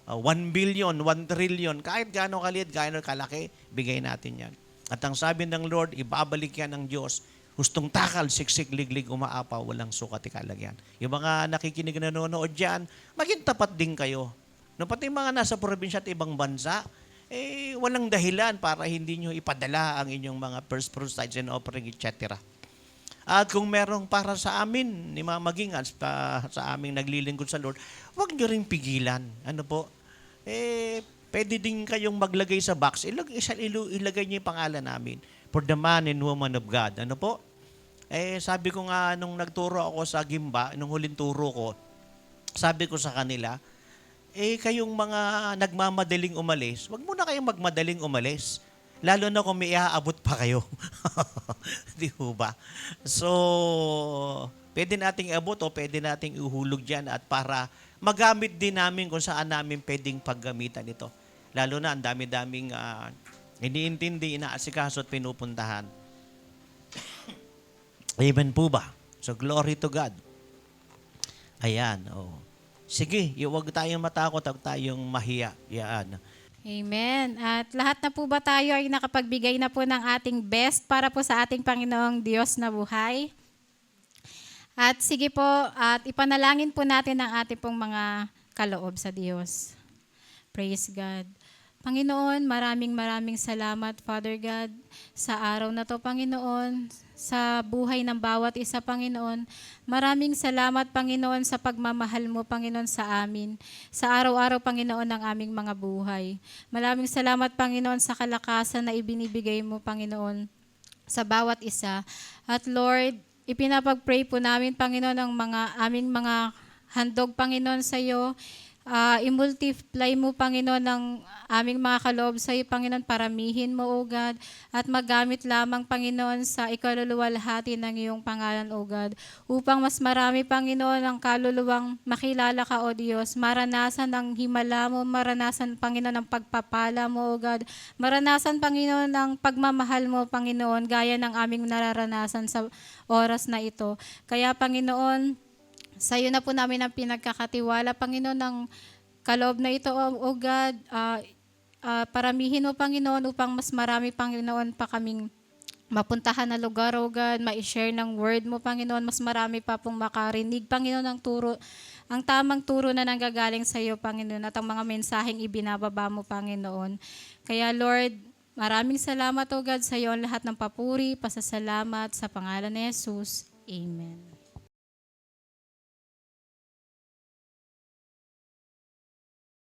D: 1 billion, 1 trillion, kahit gaano kaliit, gaano kalaki, bigay natin yan. At ang sabi ng Lord, ibabalik yan ng Diyos. Hustong takal, siksik, liglig, umaapaw, walang sukat ikalagyan. Yung mga nakikinig na nanonood dyan, maging tapat din kayo. No, pati mga nasa probinsya at ibang bansa, walang dahilan para hindi nyo ipadala ang inyong mga first fruits, tithes and offering, etc. At kung merong para sa amin, ni Mama Gingas, sa aming naglilingkod sa Lord, huwag nyo rin pigilan. Ano po? Pwede din kayong maglagay sa box. Ilagay nyo yung pangalan namin. For the man and woman of God. Ano po? Sabi ko nga, nung nagturo ako sa Gimba, nung huling turo ko, sabi ko sa kanila, kayong mga nagmamadaling umalis, wag muna kayong magmadaling umalis. Lalo na kung may iaabot pa kayo. Di ho ba? So, pwede nating abot o pwede nating ihulog dyan at para magamit din namin kung saan namin pwedeng paggamitan ito. Lalo na ang dami-daming iniintindi, inaasikaso at pinupuntahan. Amen po ba? So, glory to God. Ayan, oh. Sige, huwag tayong matakot, huwag tayong mahiya. Yan.
E: Amen. At lahat na po ba tayo ay nakapagbigay na po ng ating best para po sa ating Panginoong Diyos na buhay? At sige po, at ipanalangin po natin ang ating pong mga kaloob sa Diyos. Praise God. Panginoon, maraming salamat, Father God, sa araw na to, Panginoon, sa buhay ng bawat isa, Panginoon. Maraming salamat, Panginoon, sa pagmamahal mo, Panginoon, sa amin. Sa araw-araw, Panginoon, ng aming mga buhay. Maraming salamat, Panginoon, sa kalakasan na ibinibigay mo, Panginoon, sa bawat isa. At Lord, ipinapag-pray po namin, Panginoon, ang aming mga handog, Panginoon, sa iyo. I-multiply mo, Panginoon, ang aming mga kaloob sa iyo, Panginoon, paramihin mo, O God, at magamit lamang, Panginoon, sa ikaluluwalhati ng iyong pangalan, O God, upang mas marami, Panginoon, ang kaluluwang makilala ka, O Diyos, maranasan ang himala mo, maranasan, Panginoon, ang pagpapala mo, O God, maranasan, Panginoon, ang pagmamahal mo, Panginoon, gaya ng aming nararanasan sa oras na ito. Kaya, Panginoon, sa iyo na po namin ang pinagkakatiwala, Panginoon, ng kaloob na ito, O God. Paramihin mo, Panginoon, upang mas marami, Panginoon, pa kaming mapuntahan na lugar, O God, ma-share ng word mo, Panginoon. Mas marami pa pong makarinig, Panginoon, ang tamang turo na nanggagaling sa iyo, Panginoon, at ang mga mensaheng ibinababa mo, Panginoon. Kaya, Lord, maraming salamat, O God, sa iyo ang lahat ng papuri, pasasalamat sa pangalan ni Jesus. Amen.